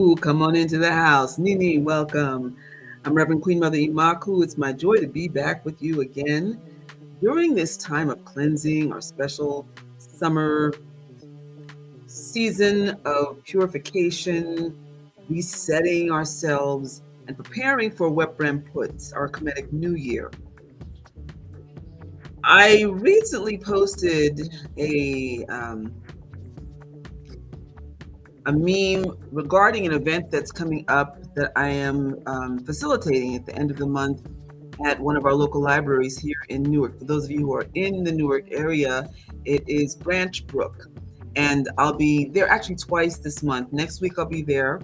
Ooh, come on into the house. Nini, welcome. I'm Reverend Queen Mother Imaku. It's my joy to be back with you again during this time of cleansing, our special summer season of purification, resetting ourselves, and preparing for what Brem puts, our Comedic New Year. I recently posted a meme regarding an event that's coming up that I am facilitating at the end of the month at one of our local libraries here in Newark. For those of you who are in the Newark area, it is Branch Brook. And I'll be there actually twice this month. Next week I'll be there.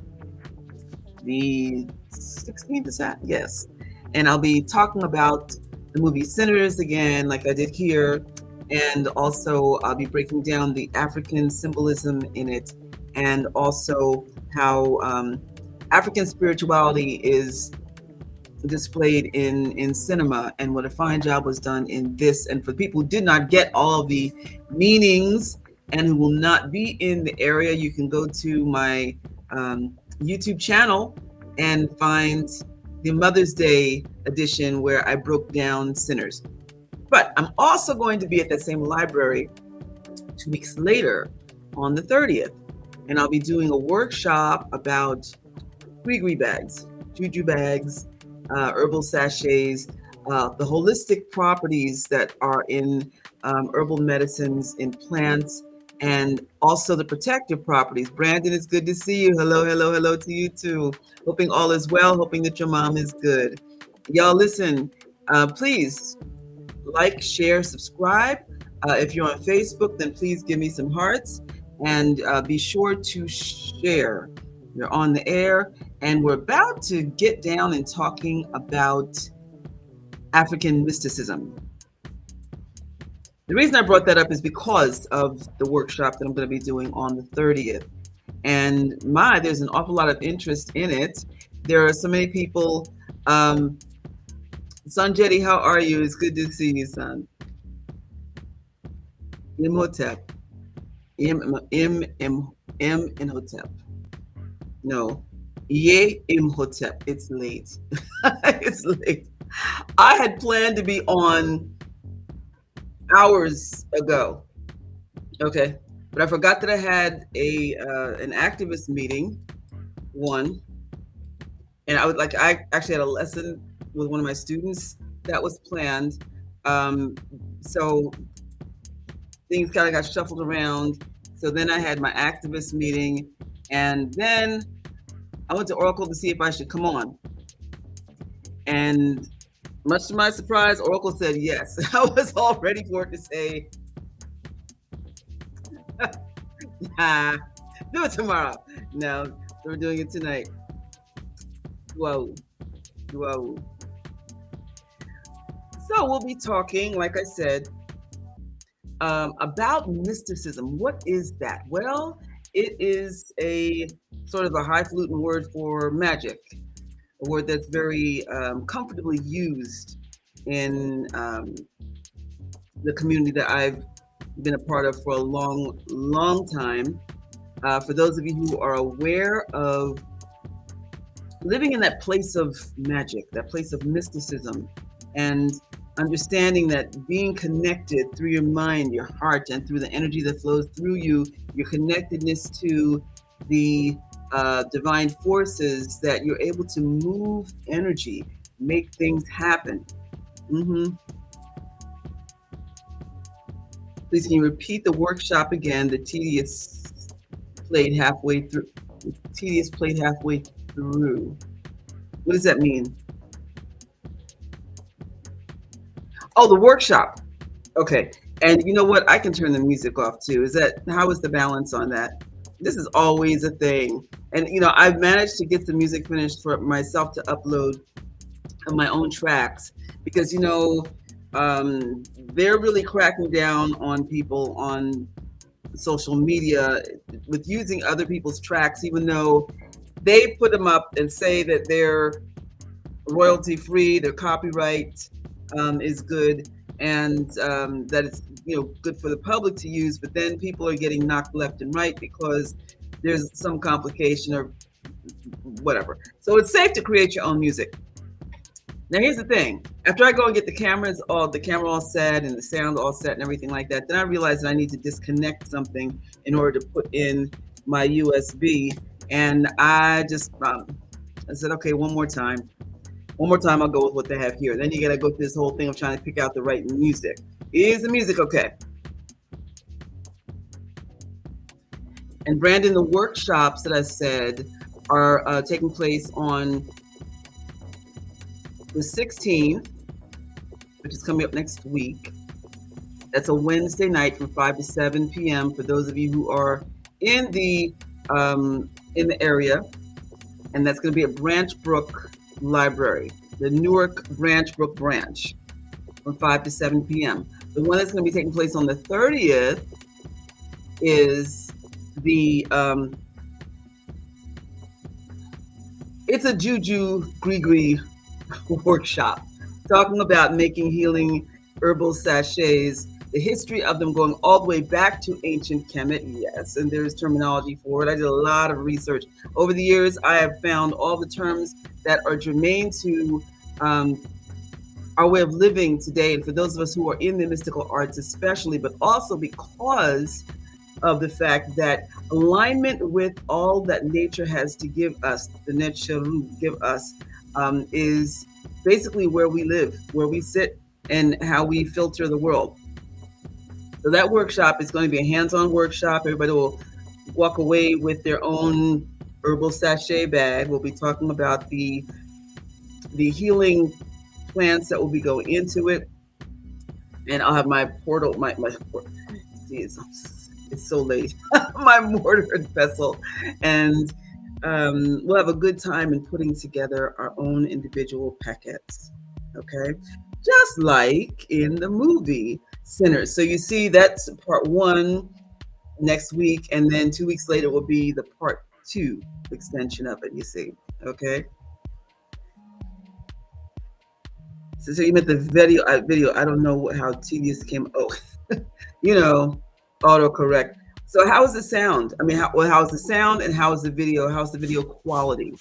The 16th is that? Yes. And I'll be talking about the movie Sinners again, like I did here. And also I'll be breaking down the African symbolism in it, and also how African spirituality is displayed in cinema, and what a fine job was done in this. And for people who did not get all of the meanings and who will not be in the area, you can go to my YouTube channel and find the Mother's Day edition where I broke down Sinners. But I'm also going to be at that same library 2 weeks later on the 30th, and I'll be doing a workshop about gree bags, juju bags, herbal sachets, the holistic properties that are in herbal medicines, in plants, and also the protective properties. Brandon, it's good to see you. Hello, hello, hello to you too. Hoping all is well, hoping that your mom is good. Y'all listen, please like, share, subscribe. If you're on Facebook, then please give me some hearts, and be sure to share. You're on the air, and we're about to get down and talking about African mysticism. The reason I brought that up is because of the workshop that I'm going to be doing on the 30th. And there's an awful lot of interest in it. There are so many people. Son Jetty, how are you? It's good to see you, son. Imhotep. Imhotep. No. Ye Imhotep. It's late. It's late. I had planned to be on hours ago. Okay. But I forgot that I had an activist meeting, one. And I actually had a lesson with one of my students that was planned. So things kind of got shuffled around. So then I had my activist meeting, and then I went to Oracle to see if I should come on. And much to my surprise, Oracle said yes. I was all ready for it to say, nah, do it tomorrow. No, we're doing it tonight. Whoa. Whoa. So we'll be talking, like I said, about mysticism. What is that? Well, it is a sort of a highfalutin word for magic, a word that's very comfortably used in the community that I've been a part of for a long, long time. For those of you who are aware of living in that place of magic, that place of mysticism, and understanding that being connected through your mind, your heart, and through the energy that flows through you, your connectedness to the divine forces, that you're able to move energy, make things happen. Please, can you repeat the workshop again? The tedious played halfway through. Tedious played halfway through. What does that mean? Oh, the workshop. Okay. And you know what? I can turn the music off too. How is the balance on that? This is always a thing. And, I've managed to get the music finished for myself to upload on my own tracks, because, they're really cracking down on people on social media with using other people's tracks, even though they put them up and say that they're royalty free, their copyright is good, and that it's good for the public to use. But then people are getting knocked left and right because there's some complication of whatever. So it's safe to create your own music. Now here's the thing. After I go and get the camera all set and the sound all set and everything like that, then I realize that I need to disconnect something in order to put in my USB. And I said, okay, one more time. One more time, I'll go with what they have here. Then you got to go through this whole thing of trying to pick out the right music. Is the music okay? And Brandon, the workshops that I said are taking place on the 16th, which is coming up next week. That's a Wednesday night from 5 to 7 p.m. for those of you who are in the area, and that's going to be at Branch Brook Library, the Newark Branch Brook branch, from 5 to 7 p.m. The one that's going to be taking place on the 30th is the it's a Juju Grigri workshop, talking about making healing herbal sachets, the history of them going all the way back to ancient Kemet. Yes, and there's terminology for it. I did a lot of research. Over the years, I have found all the terms that are germane to our way of living today. And for those of us who are in the mystical arts especially, but also because of the fact that alignment with all that nature has to give us, the Netcheru give us, is basically where we live, where we sit, and how we filter the world. So that workshop is going to be a hands-on workshop. Everybody will walk away with their own herbal sachet bag. We'll be talking about the healing plants that will be going into it. And I'll have my portal, see, it's so late, my mortar and pestle. And we'll have a good time in putting together our own individual packets. Okay, just like in the movie Sinners. So you see, that's part one next week, and then 2 weeks later will be the part two extension of it. You see, okay. So you meant the video. I don't know how tedious it came. Oh, autocorrect. So how is the sound? I mean, how's the sound, and how is the video? How's the video quality?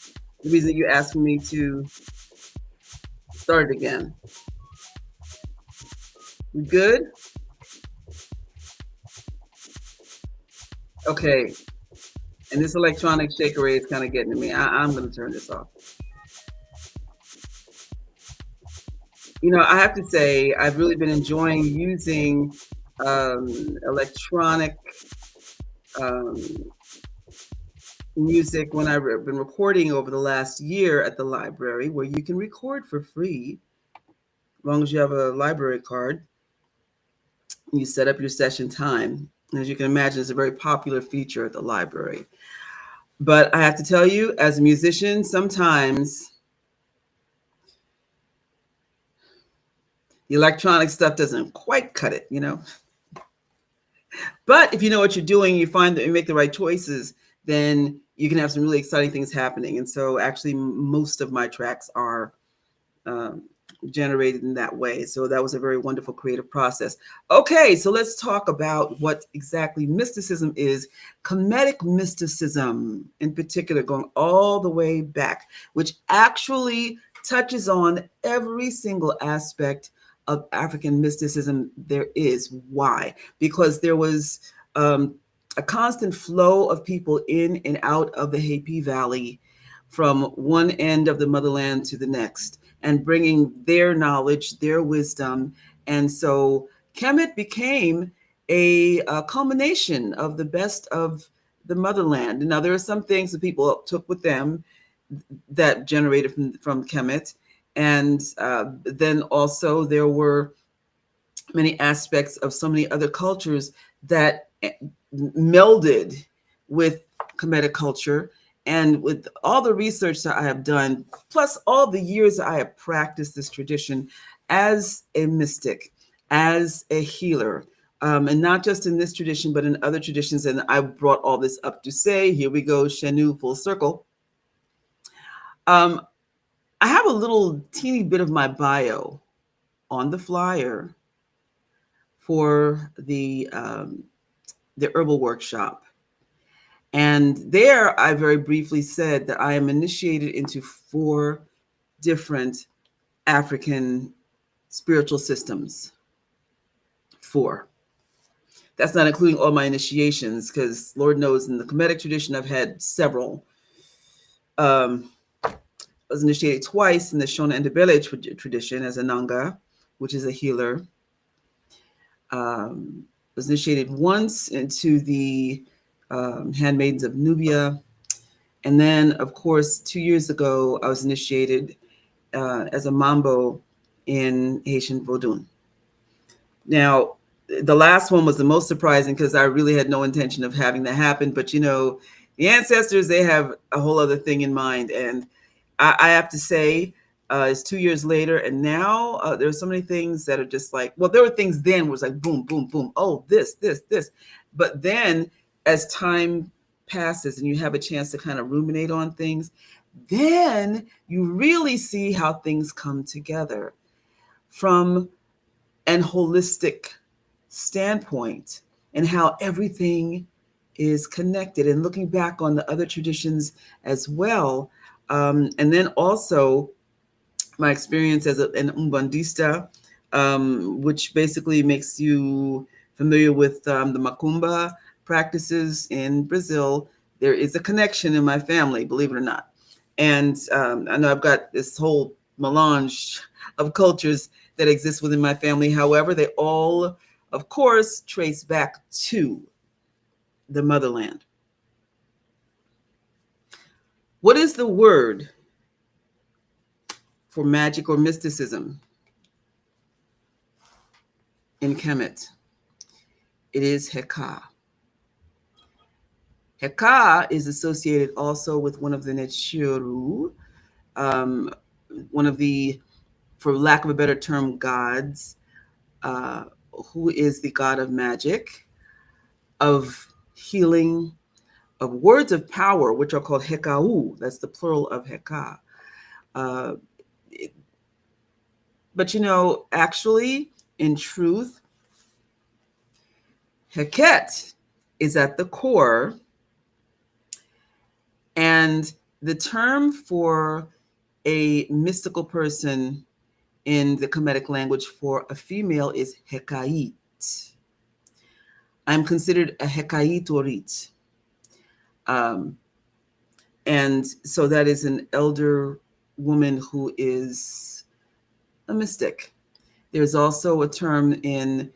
The reason you asked me to start it again. We good? Okay. And this electronic shaker is kind of getting to me. I'm going to turn this off. I have to say, I've really been enjoying using electronic music when I've been recording over the last year at the library, where you can record for free, as long as you have a library card. You set up your session time. And as you can imagine, it's a very popular feature at the library. But I have to tell you, as a musician, sometimes the electronic stuff doesn't quite cut it, But if you know what you're doing, you find that you make the right choices, then you can have some really exciting things happening. And so actually most of my tracks are generated in that way. So that was a very wonderful creative process. Okay, so let's talk about what exactly mysticism is. Comedic mysticism in particular, going all the way back, which actually touches on every single aspect of African mysticism there is. Why? Because there was a constant flow of people in and out of the Happy Valley from one end of the motherland to the next, and bringing their knowledge, their wisdom. And so Kemet became a culmination of the best of the motherland. Now, there are some things that people took with them that generated from Kemet. And then also there were many aspects of so many other cultures that melded with Comedic culture. And with all the research that I have done, plus all the years that I have practiced this tradition as a mystic, as a healer, and not just in this tradition, but in other traditions. And I brought all this up to say, here we go, Shenu, full circle. I have a little teeny bit of my bio on the flyer for the herbal workshop. And there I very briefly said that I am initiated into 4 different African spiritual systems. 4. That's not including all my initiations, because Lord knows in the Comedic tradition, I've had several. I was initiated twice in the Shona Ndebele tradition as a Nanga, which is a healer. Was initiated once into the Handmaidens of Nubia. And then, of course, 2 years ago, I was initiated as a Mambo in Haitian Vodun. Now, the last one was the most surprising because I really had no intention of having that happen. But, the ancestors, they have a whole other thing in mind. And I have to say, it's 2 years later. And now there are so many things that are just like, well, there were things then was like, boom, boom, boom. Oh, this. But then as time passes and you have a chance to kind of ruminate on things, then you really see how things come together from an holistic standpoint and how everything is connected, and looking back on the other traditions as well. And then also my experience as an Umbandista, which basically makes you familiar with the Macumba practices in Brazil. There is a connection in my family, believe it or not. And I know I've got this whole melange of cultures that exist within my family. However, they all, of course, trace back to the motherland. What is the word for magic or mysticism in Kemet? It is HEKA. HEKA is associated also with one of the Nechiru, one of the, for lack of a better term, gods, who is the god of magic, of healing, of words of power, which are called HEKAU. That's the plural of HEKA. But actually, in truth, Heket is at the core. And the term for a mystical person in the Comedic language for a female is Hekait. I'm considered a Hekaitorit. And so that is an elder woman who is a mystic. There's also a term in,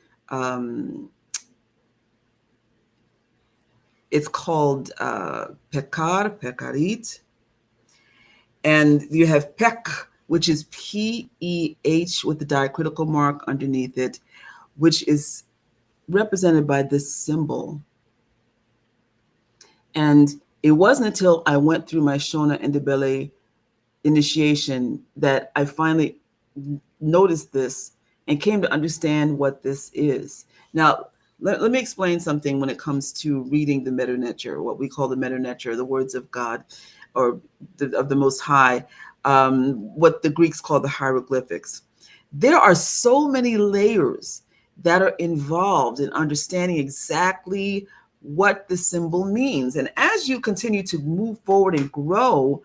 it's called Pekarit. And you have Pek, which is P-E-H with the diacritical mark underneath it, which is represented by this symbol. And it wasn't until I went through my Shona Ndebele initiation that I finally noticed this and came to understand what this is. Now, let me explain something when it comes to reading the Meta Nature, what we call the Meta Nature, the words of God or of the Most High, what the Greeks call the hieroglyphics. There are so many layers that are involved in understanding exactly what the symbol means. And as you continue to move forward and grow,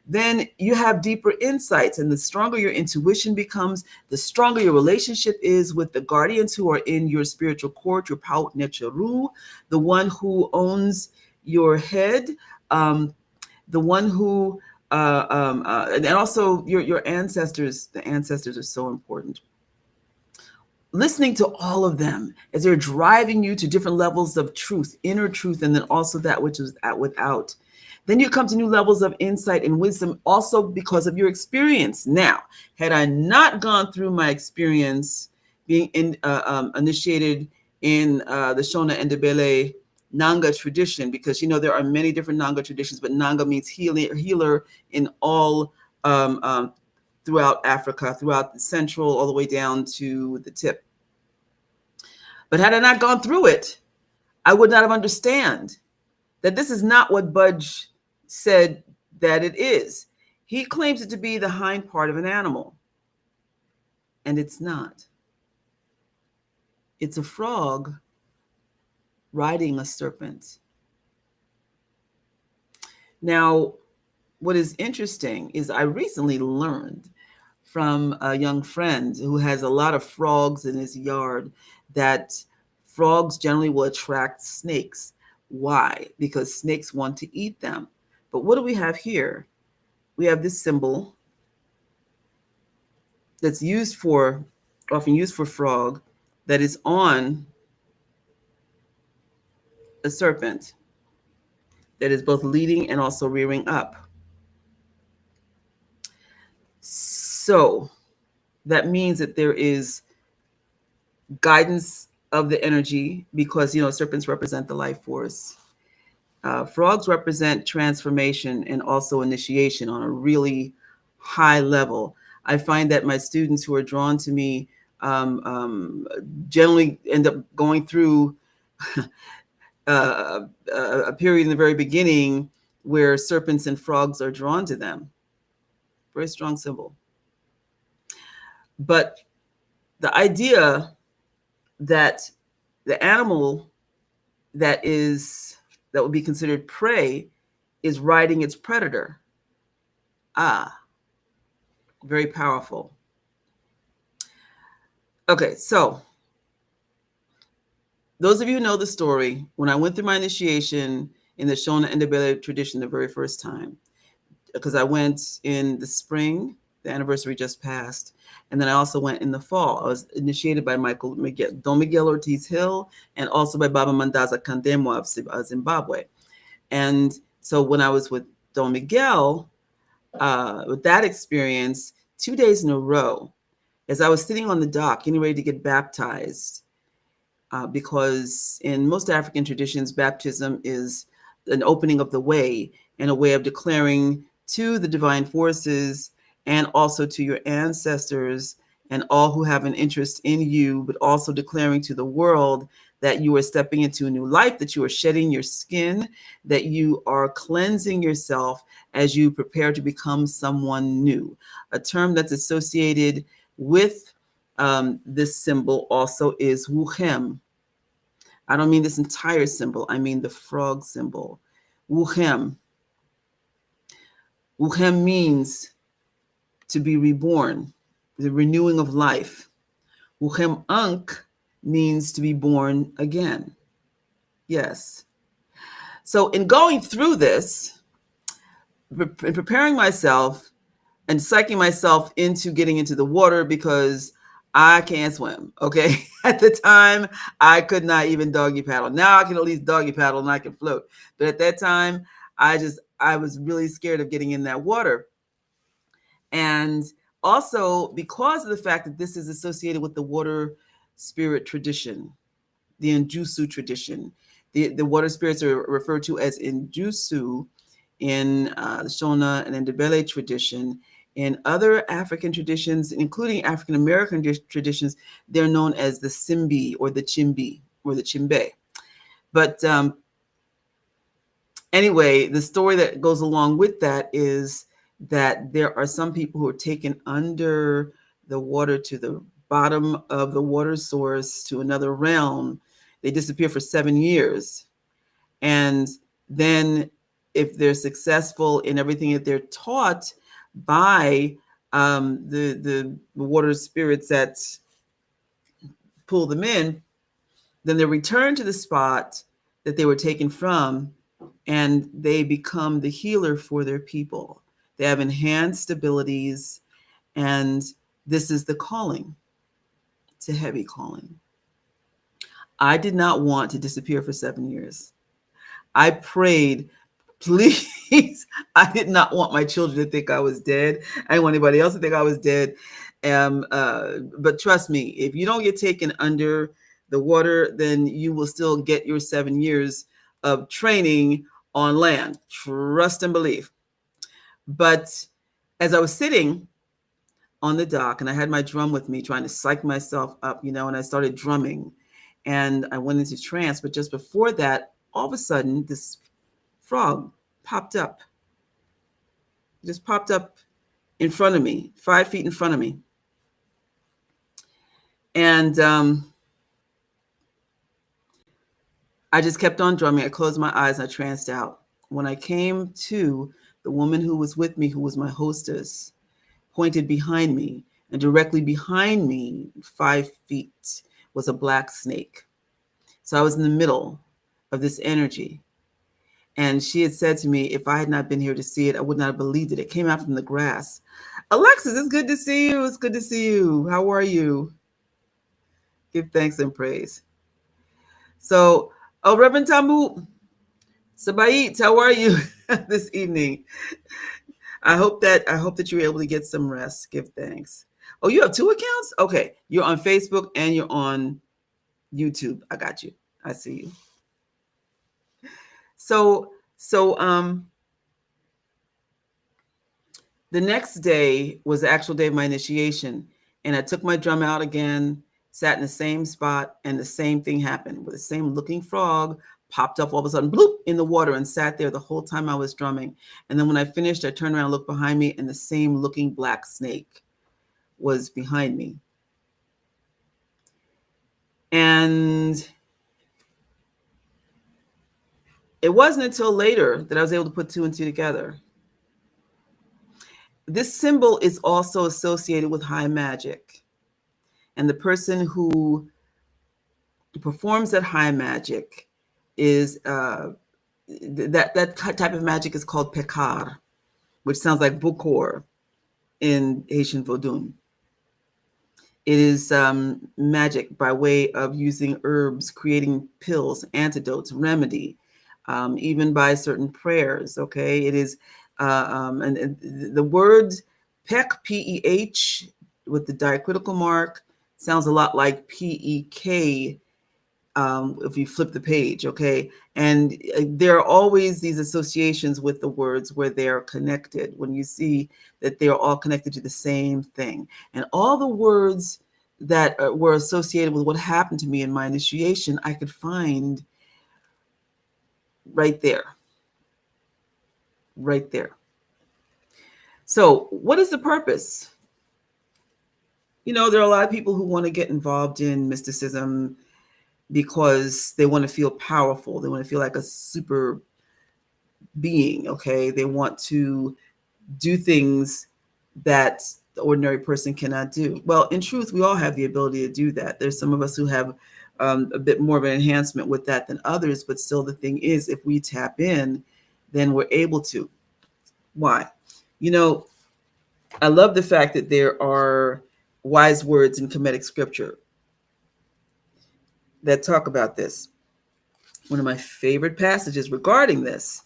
then you have deeper insights, and the stronger your intuition becomes, the stronger your relationship is with the guardians who are in your spiritual court, your Paut Necheru, the one who owns your head, the one who, and also your ancestors. The ancestors are so important. Listening to all of them as they're driving you to different levels of truth, inner truth, and then also that which is without. Then you come to new levels of insight and wisdom also because of your experience. Now, had I not gone through my experience being initiated in the Shona Ndebele Nanga tradition, because there are many different Nanga traditions, but Nanga means healer in all throughout Africa, throughout the central, all the way down to the tip. But had I not gone through it, I would not have understand that this is not what Budge said that it is. He claims it to be the hind part of an animal, and it's not. It's a frog riding a serpent. Now, what is interesting is I recently learned from a young friend who has a lot of frogs in his yard that frogs generally will attract snakes. Why? Because snakes want to eat them. But what do we have here? We have this symbol that's often used for frog, that is on a serpent that is both leading and also rearing up. So that means that there is guidance of the energy, because serpents represent the life force. Frogs represent transformation and also initiation on a really high level. I find that my students who are drawn to me generally end up going through a period in the very beginning where serpents and frogs are drawn to them. Very strong symbol. But the idea that the animal that would be considered prey is riding its predator. Very powerful. Okay, so those of you who know the story, when I went through my initiation in the Shona and Ndebele tradition the very first time, because I went in the spring, the anniversary just passed, and then I also went in the fall. I was initiated by Don Miguel Ortiz Hill, and also by Baba Mandaza Kandemwa of Zimbabwe. And so when I was with Don Miguel, with that experience, 2 days in a row, as I was sitting on the dock getting ready to get baptized, because in most African traditions, baptism is an opening of the way and a way of declaring to the divine forces and also to your ancestors and all who have an interest in you, but also declaring to the world that you are stepping into a new life, that you are shedding your skin, that you are cleansing yourself as you prepare to become someone new. A term that's associated with this symbol also is wuchem. I don't mean this entire symbol, I mean the frog symbol. Wuchem. Wuchem means to be reborn, the renewing of life. Wuchem Ankh means to be born again. Yes. So in going through this, in preparing myself and psyching myself into getting into the water, because I can't swim, okay? At the time, I could not even doggy paddle. Now I can at least doggy paddle and I can float. But at that time, I was really scared of getting in that water. And also because of the fact that this is associated with the water spirit tradition, the Njusu tradition. The water spirits are referred to as Njusu in the Shona and Ndebele tradition. In other African traditions, including African American traditions, they're known as the Simbi or the Chimbi or the Chimbe. But anyway, the story that goes along with that is that there are some people who are taken under the water to the bottom of the water source to another realm. They disappear for 7 years. And then if they're successful in everything that they're taught by the water spirits that pull them in, then they return to the spot that they were taken from, and they become the healer for their people. They have enhanced abilities, and this is the calling. It's a heavy calling. I did not want to disappear for 7 years. I prayed, please. I did not want my children to think I was dead. I didn't want anybody else to think I was dead. But trust me, if you don't get taken under the water, then you will still get your 7 years of training on land. Trust and believe. But as I was sitting on the dock and I had my drum with me, trying to psych myself up, and I started drumming and I went into trance. But just before that, all of a sudden, this frog popped up. It just popped up in front of me, 5 feet in front of me. And I just kept on drumming. I closed my eyes and I tranced out. When I came to, the woman who was with me, who was my hostess, pointed behind me, and directly behind me, 5 feet, was a black snake. So I was in the middle of this energy. And she had said to me, if I had not been here to see it, I would not have believed it. It came out from the grass. Alexis, it's good to see you. It's good to see you. How are you? Give thanks and praise. So, oh, Reverend Tamu, Sabayit, how are you this evening? I hope that you were able to get some rest. Give thanks. Oh, you have 2 accounts? Okay. You're on Facebook and you're on YouTube. I got you. I see you. So the next day was the actual day of my initiation, and I took my drum out again, sat in the same spot, and the same thing happened. With the same looking frog popped up all of a sudden, bloop, in the water, and sat there the whole time I was drumming. And then when I finished, I turned around, looked behind me, and the same looking black snake was behind me. And it wasn't until later that I was able to put 2 and 2 together. This symbol is also associated with high magic. And the person who performs that high magic is that type of magic is called pekar, which sounds like bukor in Haitian Vodun. It is magic by way of using herbs, creating pills, antidotes, remedy, even by certain prayers. Okay, it is, and the word pek, P-E-H, with the diacritical mark, sounds a lot like P-E-K. If you flip the page, okay? And there are always these associations with the words where they're connected, when you see that they're all connected to the same thing. And all the words that were associated with what happened to me in my initiation, I could find right there. Right there. So what is the purpose? You know, there are a lot of people who want to get involved in mysticism because they want to feel powerful. They want to feel like a super being, okay? They want to do things that the ordinary person cannot do. Well, in truth, we all have the ability to do that. There's some of us who have a bit more of an enhancement with that than others, but still the thing is, if we tap in, then we're able to. Why? You know, I love the fact that there are wise words in Comedic scripture that talk about this. One of my favorite passages regarding this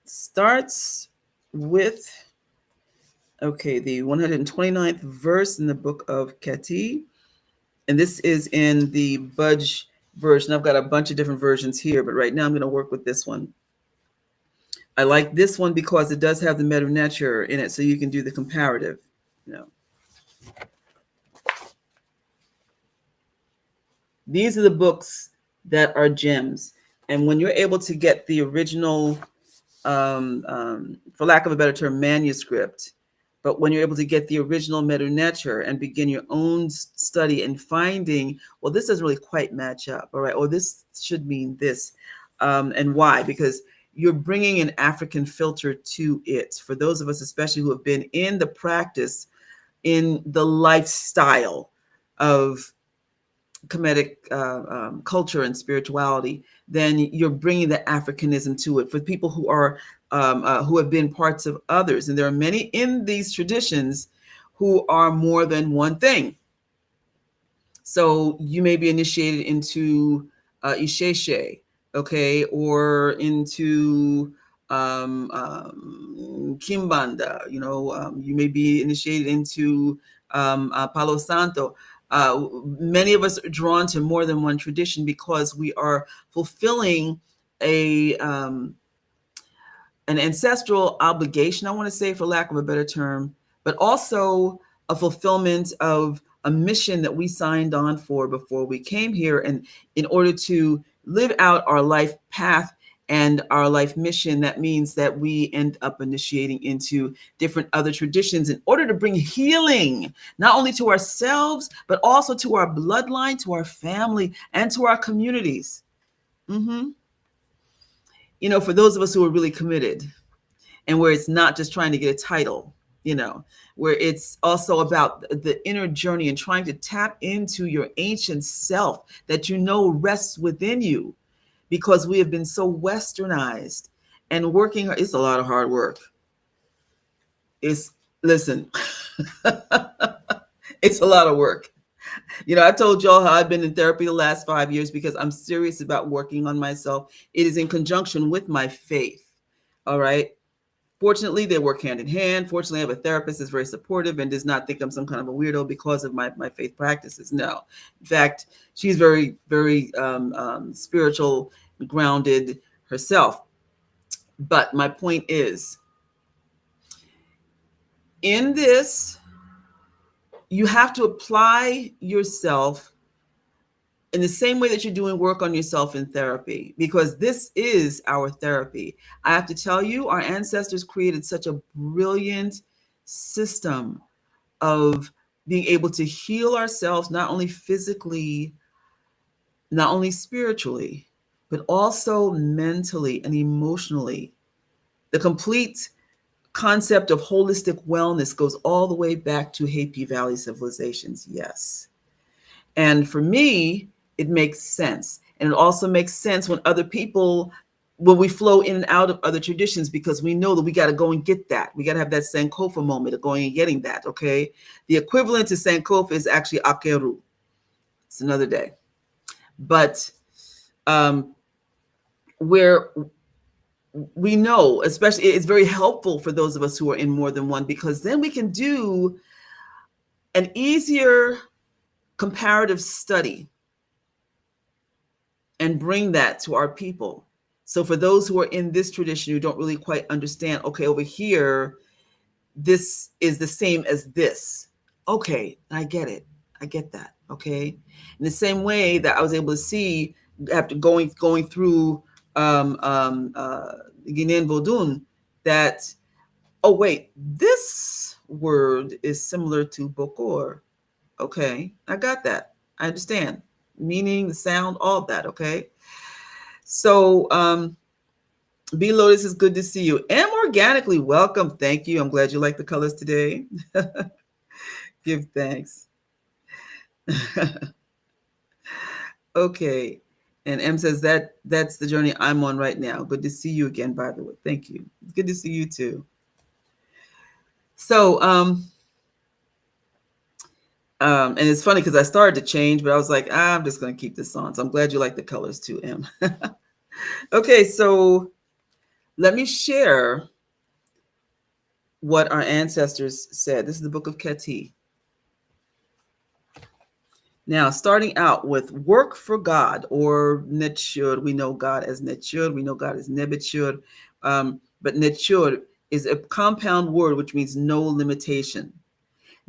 starts with, okay, the 129th verse in the book of Kati. And this is in the Budge version. I've got a bunch of different versions here, but right now I'm going to work with this one. I like this one because it does have the meta nature in it, so you can do the comparative. You know. These are the books that are gems. And when you're able to get the original, for lack of a better term, manuscript, but when you're able to get the original meta nature and begin your own study and finding, well, this doesn't really quite match up, all right, or this should mean this, and why? Because you're bringing an African filter to it. For those of us, especially who have been in the practice, in the lifestyle of Comedic culture and spirituality, then you're bringing the Africanism to it. For people who are who have been parts of others, and there are many in these traditions who are more than one thing. So you may be initiated into Isheshe, okay, or into Kimbanda. You know, you may be initiated into Palo Santo. Many of us are drawn to more than one tradition because we are fulfilling an ancestral obligation, I want to say, for lack of a better term, but also a fulfillment of a mission that we signed on for before we came here. And in order to live out our life path and our life mission, that means that we end up initiating into different other traditions in order to bring healing, not only to ourselves, but also to our bloodline, to our family, and to our communities. Mm-hmm. For those of us who are really committed, and where it's not just trying to get a title, where it's also about the inner journey and trying to tap into your ancient self that rests within you, because we have been so westernized and working. It's a lot of hard work. Listen, it's a lot of work. I told y'all how I've been in therapy the last 5 years because I'm serious about working on myself. It is in conjunction with my faith. All right. Fortunately, they work hand in hand. Fortunately, I have a therapist that's very supportive and does not think I'm some kind of a weirdo because of my faith practices. No. In fact, she's very, very spiritual, grounded herself. But my point is, in this, you have to apply yourself in the same way that you're doing work on yourself in therapy, because this is our therapy. I have to tell you, our ancestors created such a brilliant system of being able to heal ourselves, not only physically, not only spiritually, but also mentally and emotionally. The complete concept of holistic wellness goes all the way back to Happy Valley civilizations. Yes. And for me, it makes sense. And it also makes sense when we flow in and out of other traditions, because we know that we got to go and get that. We got to have that Sankofa moment of going and getting that, okay? The equivalent to Sankofa is actually Akeru. It's another day. But where we know, especially, it's very helpful for those of us who are in more than one, because then we can do an easier comparative study and bring that to our people. So for those who are in this tradition who don't really quite understand, okay, over here, this is the same as this. Okay, I get it. I get that. Okay. In the same way that I was able to see after going through Guinean Vodun, that, oh wait, this word is similar to Bokor. Okay, I got that. I understand. Meaning, the sound, all of that. Okay. So, B Lotus, is good to see you. M Organically, welcome. Thank you. I'm glad you like the colors today. Give thanks. Okay. And M says that's the journey I'm on right now. Good to see you again, by the way. Thank you. It's good to see you too. So, and it's funny because I started to change, but I was like, I'm just going to keep this on. So I'm glad you like the colors too, M. Okay, so let me share what our ancestors said. This is the Book of Keti. Now, starting out with work for God, or Netshur. We know God as Netshur. We know God as Nebetshur. But Netshur is a compound word which means no limitation.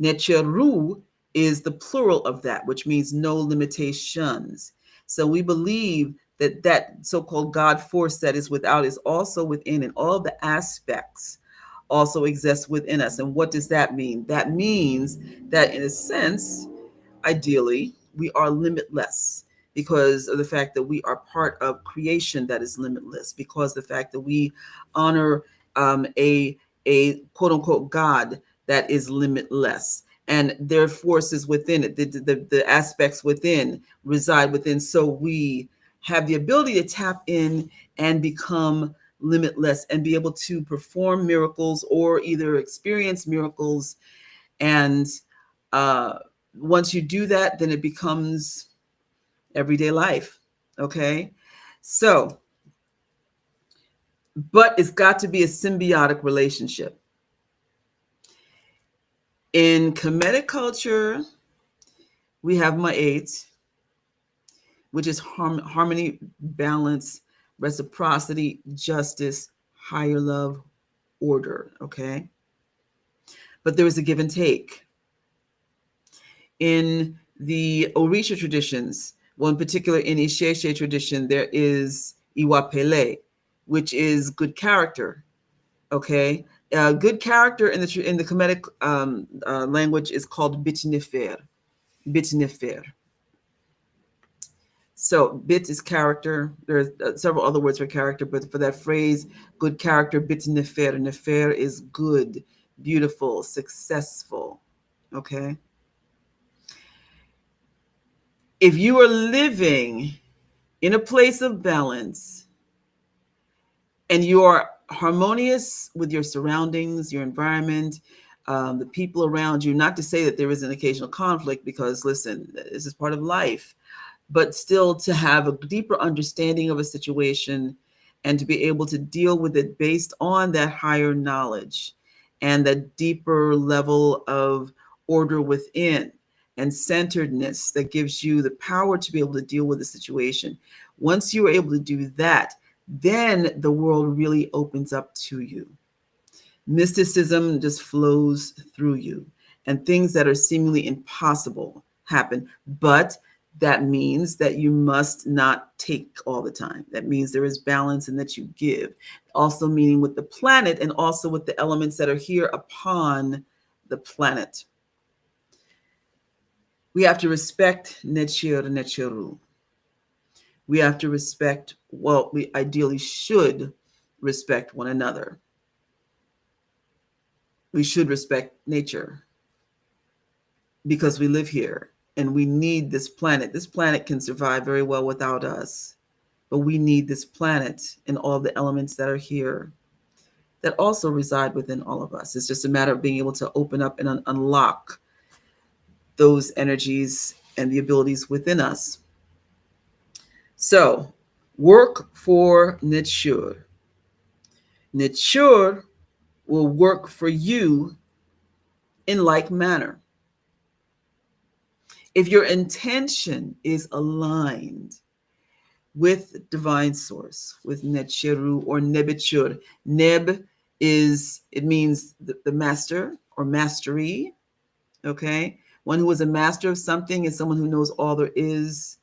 Netcheru is the plural of that, which means no limitations. So we believe that so-called God force that is without is also within, and all the aspects also exist within us. And what does that mean? That means that, in a sense, ideally, we are limitless, because of the fact that we are part of creation that is limitless, because of the fact that we honor a quote unquote God that is limitless, and their forces within it, the aspects within reside within. So we have the ability to tap in and become limitless and be able to perform miracles or either experience miracles. And once you do that, then it becomes everyday life. Okay. So, but it's got to be a symbiotic relationship. In Comedic culture, we have Ma'at, which is harmony, balance, reciprocity, justice, higher love, order. Okay. But there is a give and take. In the Orisha traditions, well, in particular in Isheshe tradition, there is Iwapele, which is good character. Okay. Good character in the Comedic language is called bitnefer. Bitnefer. So bit is character. There's several other words for character, but for that phrase, good character, bit nefer. Nefer is good, beautiful, successful. Okay. If you are living in a place of balance and you are harmonious with your surroundings, your environment, the people around you, not to say that there is an occasional conflict, because listen, this is part of life, but still to have a deeper understanding of a situation and to be able to deal with it based on that higher knowledge and that deeper level of order within and centeredness that gives you the power to be able to deal with the situation. Once you are able to do that, then the world really opens up to you. Mysticism just flows through you, and things that are seemingly impossible happen. But that means that you must not take all the time. That means there is balance and that you give. Also, meaning with the planet and also with the elements that are here upon the planet. We have to respect Nechir Nechiru. We have to respect, well, we ideally should respect one another. We should respect nature because we live here and we need this planet. This planet can survive very well without us, but we need this planet and all the elements that are here that also reside within all of us. It's just a matter of being able to open up and unlock those energies and the abilities within us. So, work for Nechur. Nechur will work for you in like manner. If your intention is aligned with divine source, with Nechiru or Nebichur. Neb it means the master or mastery, okay? One who is a master of something is someone who knows all there is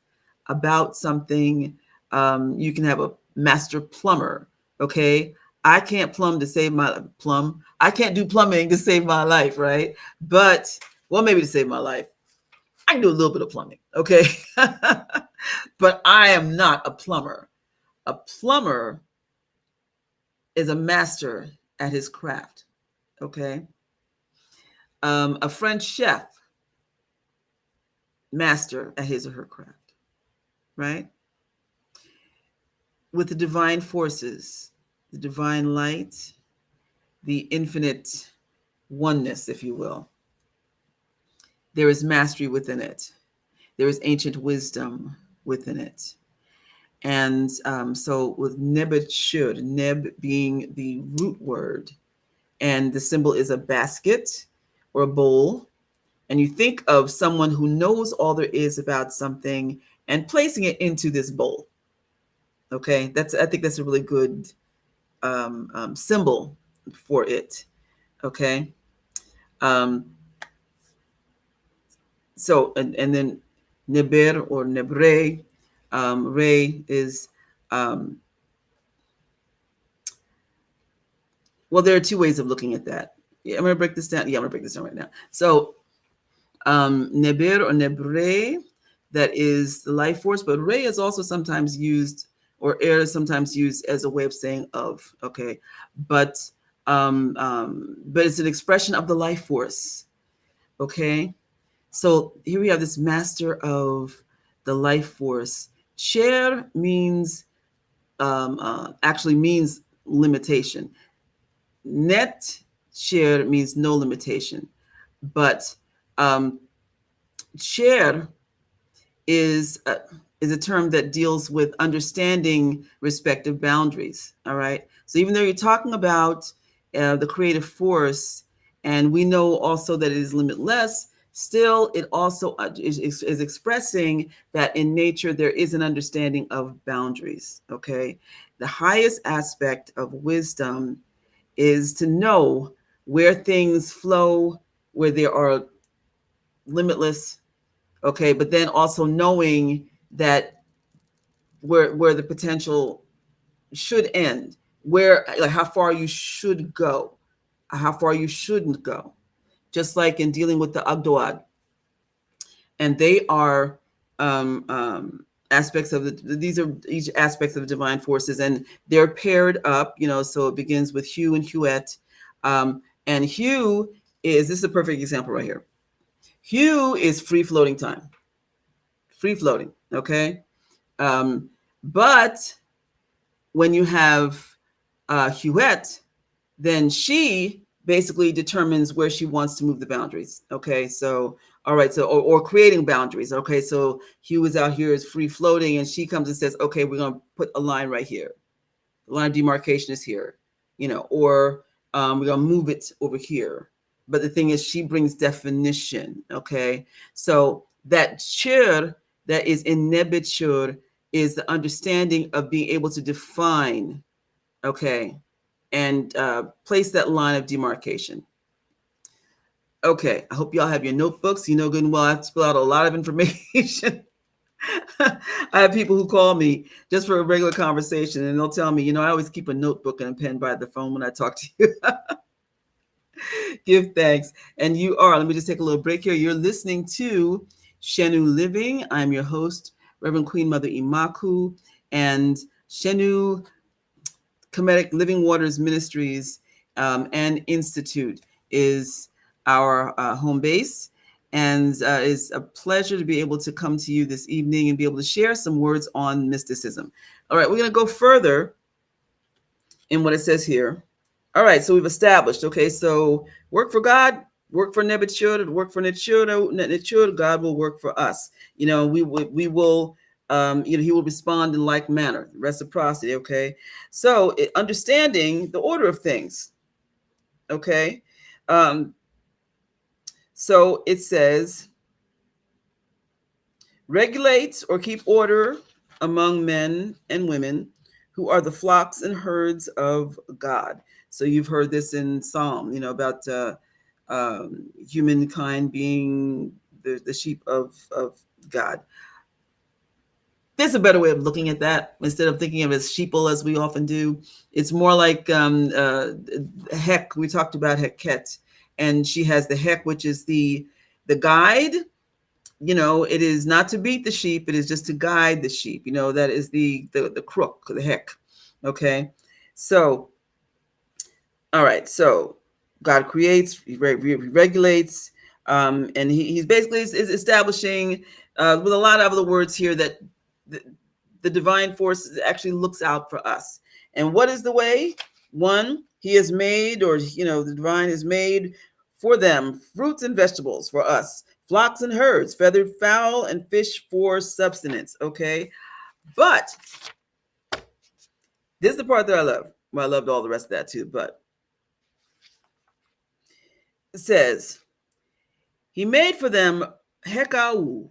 about something. You can have a master plumber, okay? I can't plumb to save my plumb. I can't do plumbing to save my life, right? But, well, maybe to save my life. I can do a little bit of plumbing, okay? But I am not a plumber. A plumber is a master at his craft, okay? A French chef, master at his or her craft, right? With the divine forces, the divine light, the infinite oneness, if you will, there is mastery within it. There is ancient wisdom within it. And so with Nebetshur, Neb being the root word, and the symbol is a basket or a bowl, and you think of someone who knows all there is about something and placing it into this bowl. Okay, I think that's a really good symbol for it. Okay, so and then Neber or Nebre, Re is well, there are two ways of looking at that. Yeah, I'm going to break this down. Yeah, I'm going to break this down right now. So Neber or Nebre, that is the life force, but Re is also sometimes used, or air is sometimes used as a way of saying of, okay? But it's an expression of the life force, okay? So here we have this master of the life force. Cher means, actually means limitation. Net share means no limitation, but share is a term that deals with understanding respective boundaries. All right. So even though you're talking about the creative force, and we know also that it is limitless, still it also is expressing that in nature there is an understanding of boundaries. Okay. The highest aspect of wisdom is to know where things flow, where there are limitless, okay, but then also knowing that where the potential should end, where, like, how far you should go, how far you shouldn't go. Just like in dealing with the Agdoad, and they are aspects of these are each aspects of divine forces, and they're paired up, so it begins with Hue and Huette. And Hue this is a perfect example right here. Hue is free floating time, free floating. Okay. But when you have Huette, then she basically determines where she wants to move the boundaries. Okay, so all right, so or creating boundaries. Okay, so Hugh is out here is free floating, and she comes and says, okay, we're going to put a line right here. The line of demarcation is here, or we're going to move it over here. But the thing is, she brings definition. Okay, so that chur that is in nebichur is the understanding of being able to define. Okay, and place that line of demarcation. Okay, I hope y'all have your notebooks. You know good and well, I have to spill out a lot of information. I have people who call me just for a regular conversation, and they'll tell me, I always keep a notebook and a pen by the phone when I talk to you. Give thanks. And let me just take a little break here. You're listening to Shenu Living. I'm your host, Reverend Queen Mother Imaku, and Shenu Comedic Living Waters Ministries and Institute is our home base, and it's a pleasure to be able to come to you this evening and be able to share some words on mysticism. All right, we're going to go further in what it says here. All right, so we've established, okay, so work for God, work for Nebuchadnezzar, work for Nebuchadnezzar, God will work for us. We will he will respond in like manner, reciprocity. Okay, so understanding the order of things. Okay, so it says regulates or keep order among men and women who are the flocks and herds of God. So you've heard this in Psalm, about humankind being the sheep of God. There's a better way of looking at that instead of thinking of it as sheeple as we often do. It's more like Hek. We talked about Heket, and she has the Hek, which is the guide. It is not to beat the sheep; it is just to guide the sheep. That is the crook, the Hek. Okay, so all right, so God creates, He regulates, and he's basically is establishing with a lot of other words here that the divine force actually looks out for us. And what is the way? One, He has made, or the divine has made for them fruits and vegetables for us, flocks and herds, feathered fowl and fish for subsistence. Okay, but this is the part that I love. Well, I loved all the rest of that too, but it says He made for them HEKA,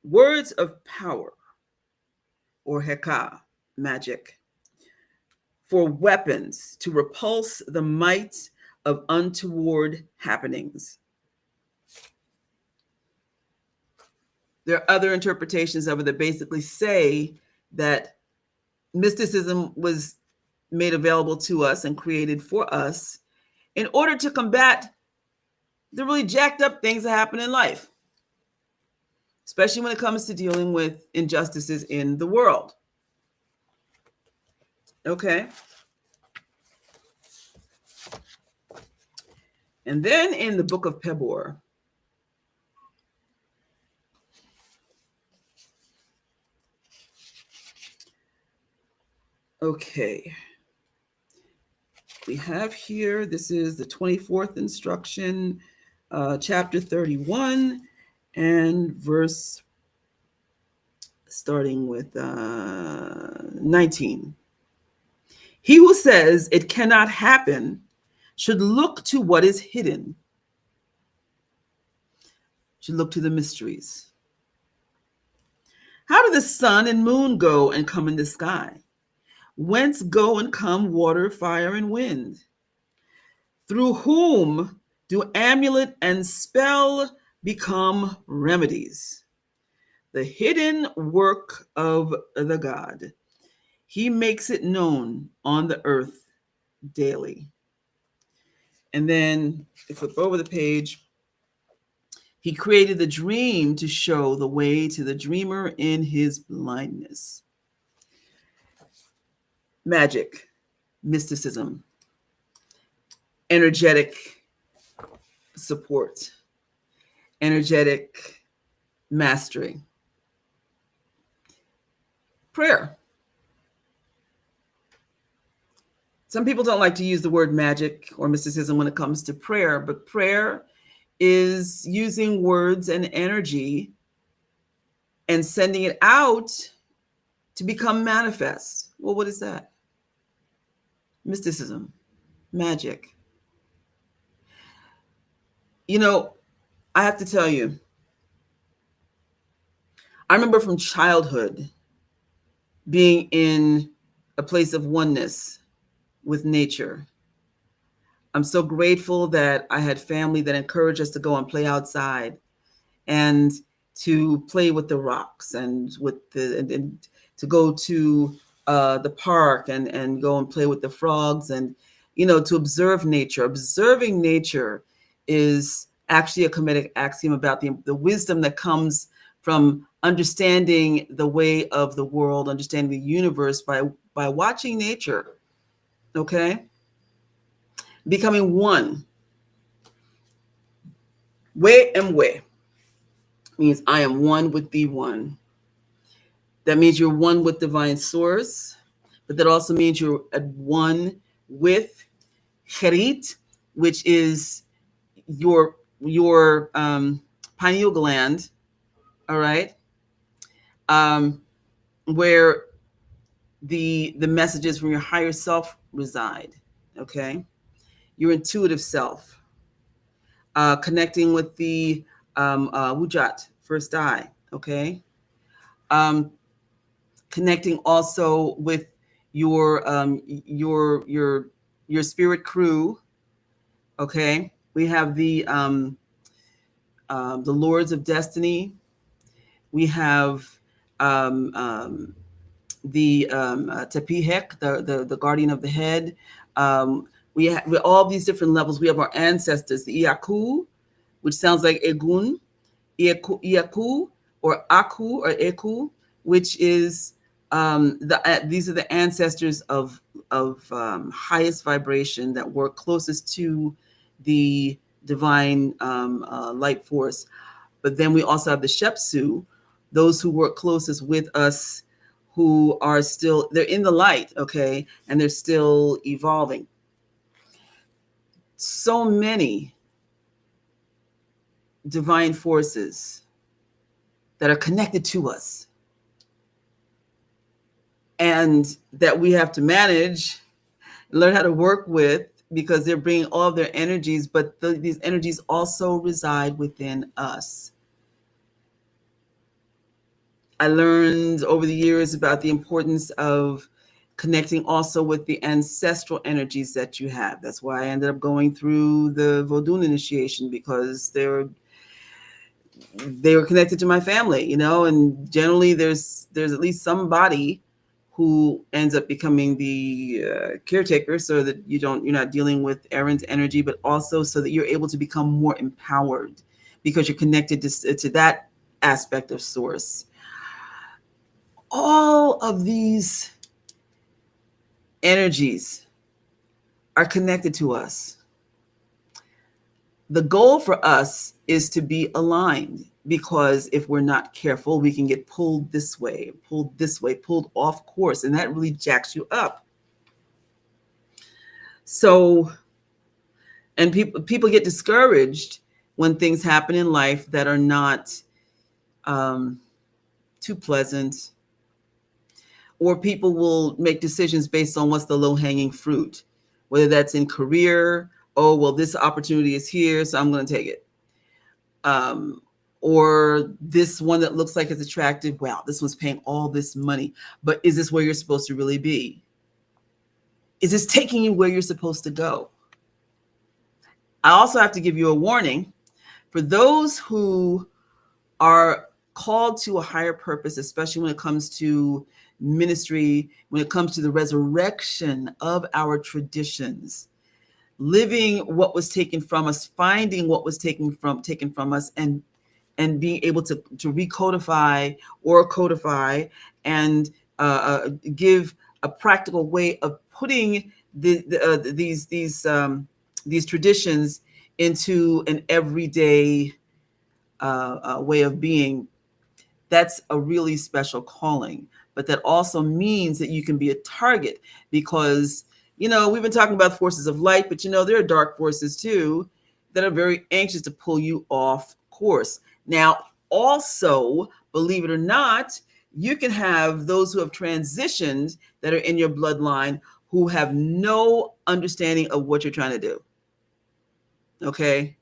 words of power, or HEKA, magic, for weapons to repulse the might of untoward happenings. There are other interpretations of it that basically say that mysticism was made available to us and created for us in order to combat the really jacked up things that happen in life, especially when it comes to dealing with injustices in the world. Okay. And then in the book of Pebor, okay, we have here, this is the 24th instruction, chapter 31, and verse starting with 19. He who says it cannot happen should look to what is hidden, should look to the mysteries. How do the sun and moon go and come in the sky? Whence go and come water, fire, and wind? Through whom do amulet and spell become remedies? The hidden work of the God. He makes it known on the earth daily. And then, if we flip over the page, He created the dream to show the way to the dreamer in his blindness. Magic, mysticism, energetic support, energetic mastery, prayer. Some people don't like to use the word magic or mysticism when it comes to prayer, but prayer is using words and energy and sending it out to become manifest. Well, what is that? Mysticism, magic. You know, I have to tell you, I remember from childhood being in a place of oneness with nature. I'm so grateful that I had family that encouraged us to go and play outside and to play with the rocks and with and to go to the park and go and play with the frogs and, you know, to observe nature. Observing nature is actually a Comedic axiom about the wisdom that comes from understanding the way of the world, understanding the universe by watching nature, okay? Becoming one. Way and way means I am one with the one. That means you're one with divine source, but that also means you're at one with Cherit, which is your pineal gland, all right, where the messages from your higher self reside, okay? Your intuitive self, connecting with the Wujat, first eye, okay? Connecting also with your spirit crew, okay? We have the Lords of Destiny. We have the Tepihek, the guardian of the head. We have all these different levels. We have our ancestors, the Iaku, which sounds like Egun, Iaku or Aku or Eku, which is these are the ancestors of highest vibration that work closest to the divine light force. But then we also have the Shepsu, those who work closest with us, who are still, they're in the light, okay, and they're still evolving. So many divine forces that are connected to us and that we have to manage, learn how to work with, because they're bringing all of their energies, but these energies also reside within us. I learned over the years about the importance of connecting also with the ancestral energies that you have. That's why I ended up going through the Vodun initiation, because they were connected to my family, you know, and generally there's at least somebody who ends up becoming the caretaker, so that you're not dealing with errant energy, but also so that you're able to become more empowered because you're connected to that aspect of source. All of these energies are connected to us. The goal for us is to be aligned, because if we're not careful, we can get pulled this way, pulled off course, and that really jacks you up. So, and people get discouraged when things happen in life that are not too pleasant, or people will make decisions based on what's the low-hanging fruit, whether that's in career. Oh, well, this opportunity is here, so I'm going to take it. Or this one that looks like it's attractive. Wow, this one's paying all this money, but is this where you're supposed to really be? Is this taking you where you're supposed to go? I also have to give you a warning for those who are called to a higher purpose, especially when it comes to ministry, when it comes to the resurrection of our traditions, living what was taken from us, finding what was taken from us, and and being able to recodify or codify and give a practical way of putting these traditions into an everyday way of being. That's a really special calling. But that also means that you can be a target because, we've been talking about forces of light, but there are dark forces too that are very anxious to pull you off course. Now, also, believe it or not, you can have those who have transitioned that are in your bloodline who have no understanding of what you're trying to do. Okay?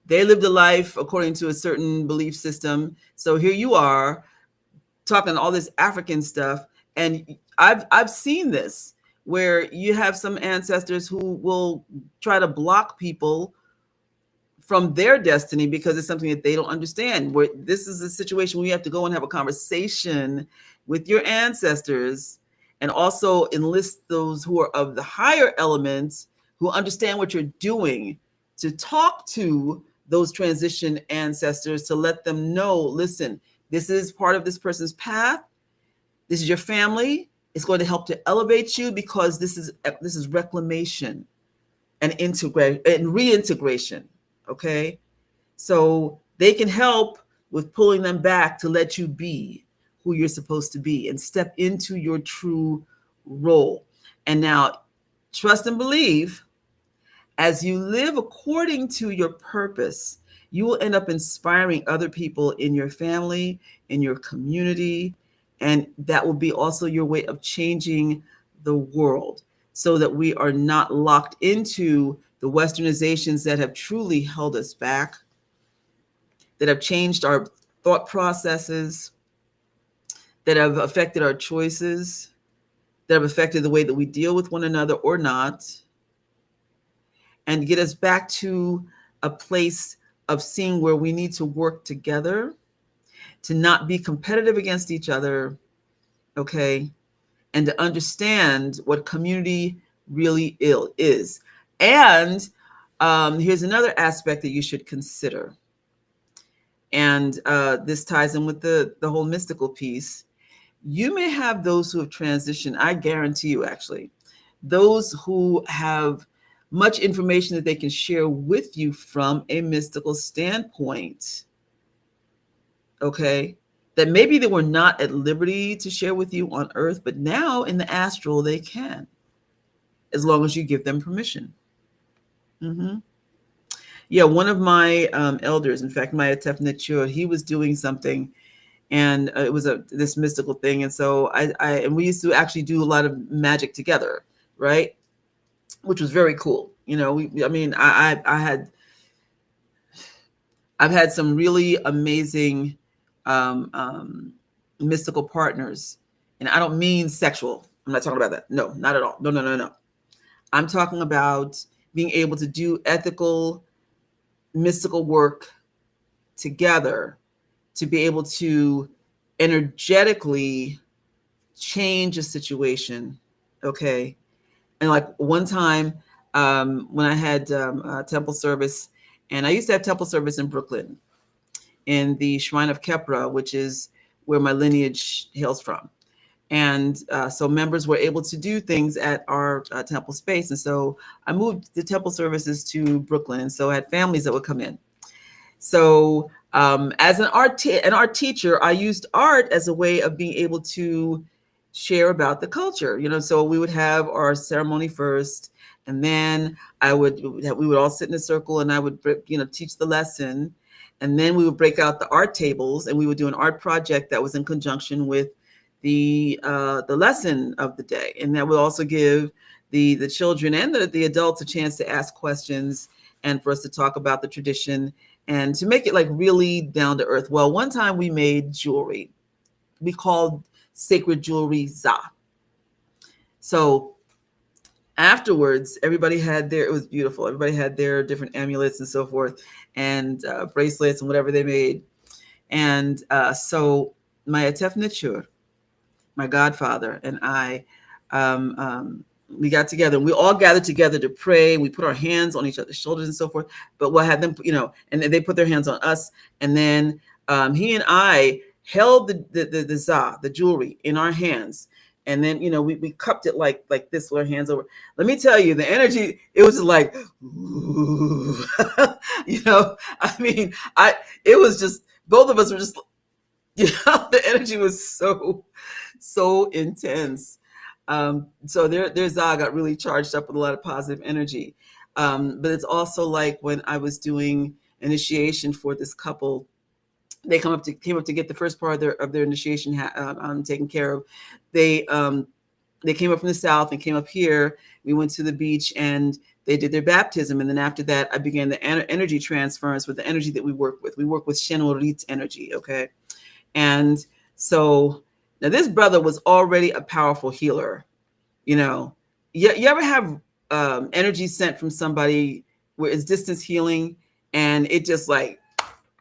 They lived a life according to a certain belief system. So here you are talking all this African stuff. And I've seen this where you have some ancestors who will try to block people from their destiny because it's something that they don't understand. Where this is a situation where you have to go and have a conversation with your ancestors and also enlist those who are of the higher elements who understand what you're doing to talk to those transition ancestors to let them know, listen, this is part of this person's path. This is your family. It's going to help to elevate you because this is reclamation and reintegration. Okay. So they can help with pulling them back to let you be who you're supposed to be and step into your true role. And now trust and believe, as you live according to your purpose, you will end up inspiring other people in your family, in your community, and that will be also your way of changing the world so that we are not locked into the westernizations that have truly held us back, that have changed our thought processes, that have affected our choices, that have affected the way that we deal with one another or not, and get us back to a place of seeing where we need to work together, to not be competitive against each other, okay, and to understand what community really is. And here's another aspect that you should consider. And this ties in with the whole mystical piece. You may have those who have transitioned, I guarantee you actually, those who have much information that they can share with you from a mystical standpoint, okay, that maybe they were not at liberty to share with you on earth, but now in the astral they can, as long as you give them permission. Mm-hmm. Yeah, one of my elders, in fact, my Atef, he was doing something, and it was this mystical thing, and so and we used to actually do a lot of magic together, right? Which was very cool. I've had some really amazing mystical partners, and I don't mean sexual. I'm not talking about that. No, not at all. No. I'm talking about being able to do ethical, mystical work together to be able to energetically change a situation. Okay. And like one time when I had temple service, and I used to have temple service in Brooklyn in the Shrine of Kepra, which is where my lineage hails from. And so members were able to do things at our temple space. And so I moved the temple services to Brooklyn. And so I had families that would come in. So as an art teacher, I used art as a way of being able to share about the culture. So we would have our ceremony first, and then we would all sit in a circle, and I would teach the lesson, and then we would break out the art tables, and we would do an art project that was in conjunction with the lesson of the day, and that would also give the children and the adults a chance to ask questions and for us to talk about the tradition and to make it like really down to earth. Well, one time we made jewelry. We called sacred jewelry Za. So afterwards, everybody had it was beautiful. Everybody had their different amulets and so forth, and bracelets and whatever they made. And so my Atef Nature, my godfather, and I we got together and we all gathered together to pray. We put our hands on each other's shoulders and so forth. But what had them, and then they put their hands on us. And then he and I held the jewelry in our hands. And then, we cupped it like this with our hands over. Let me tell you, the energy, it was just like, ooh. I mean, it was just, both of us were just, the energy was so intense. So their Za got really charged up with a lot of positive energy. But it's also like when I was doing initiation for this couple, they came up to get the first part of their initiation taken care of. They came up from the south and came up here. We went to the beach and they did their baptism. And then after that, I began the energy transference with the energy that we work with. We work with Shenorit energy, okay? And so now this brother was already a powerful healer. You ever have energy sent from somebody where it's distance healing and it just like,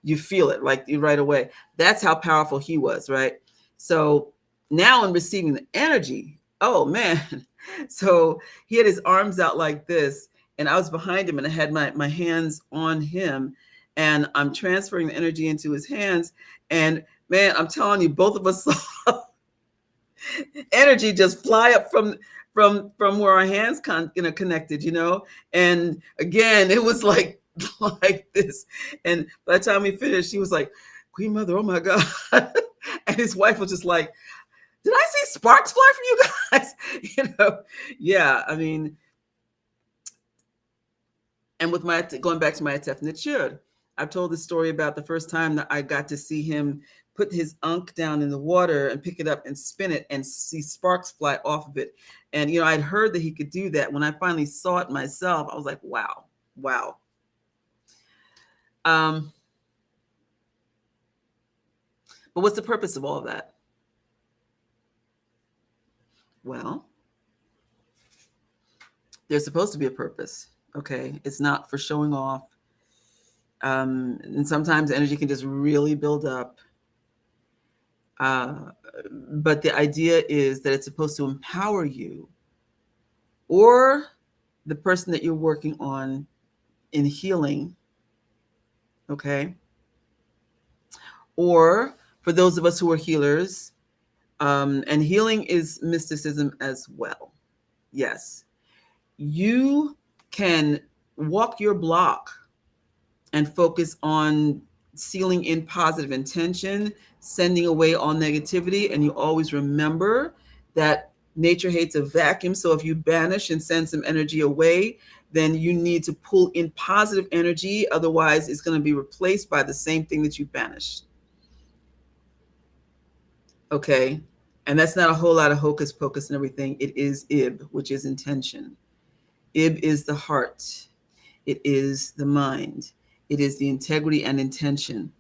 you feel it like right away. That's how powerful he was, right? So now in receiving the energy, oh man. So he had his arms out like this and I was behind him and I had my hands on him and I'm transferring the energy into his hands. And man, I'm telling you, both of us saw energy just fly up from where our hands connected, and again it was like this. And by the time we finished, he was like, Queen Mother, oh my God. And his wife was just like, did I see sparks fly from you guys? Yeah, I mean, and with going back to my Atef Nachur, I've told the story about the first time that I got to see him put his ankh down in the water and pick it up and spin it and see sparks fly off of it. And, I'd heard that he could do that. When I finally saw it myself, I was like, wow. But what's the purpose of all of that? Well, there's supposed to be a purpose, okay? It's not for showing off. And sometimes energy can just really build up. But the idea is that it's supposed to empower you or the person that you're working on in healing, okay? Or for those of us who are healers, and healing is mysticism as well. Yes, you can walk your block and focus on sealing in positive intention, sending away all negativity. And you always remember that nature hates a vacuum. So if you banish and send some energy away, then you need to pull in positive energy. Otherwise, it's going to be replaced by the same thing that you banished. Okay. And that's not a whole lot of hocus pocus and everything. It is Ib, which is intention. Ib is the heart. It is the mind. It is the integrity and intention.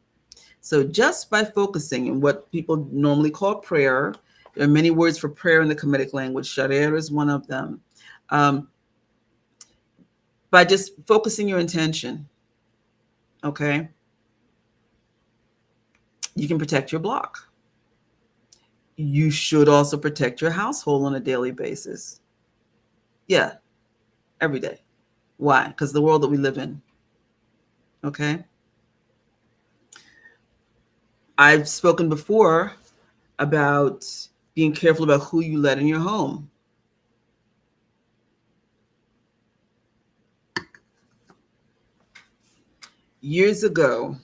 So just by focusing in what people normally call prayer, there are many words for prayer in the Comedic language. Sharer is one of them. By just focusing your intention, okay, you can protect your block. You should also protect your household on a daily basis. Yeah, every day. Why? Because the world that we live in. Okay. I've spoken before about being careful about who you let in your home. Years ago,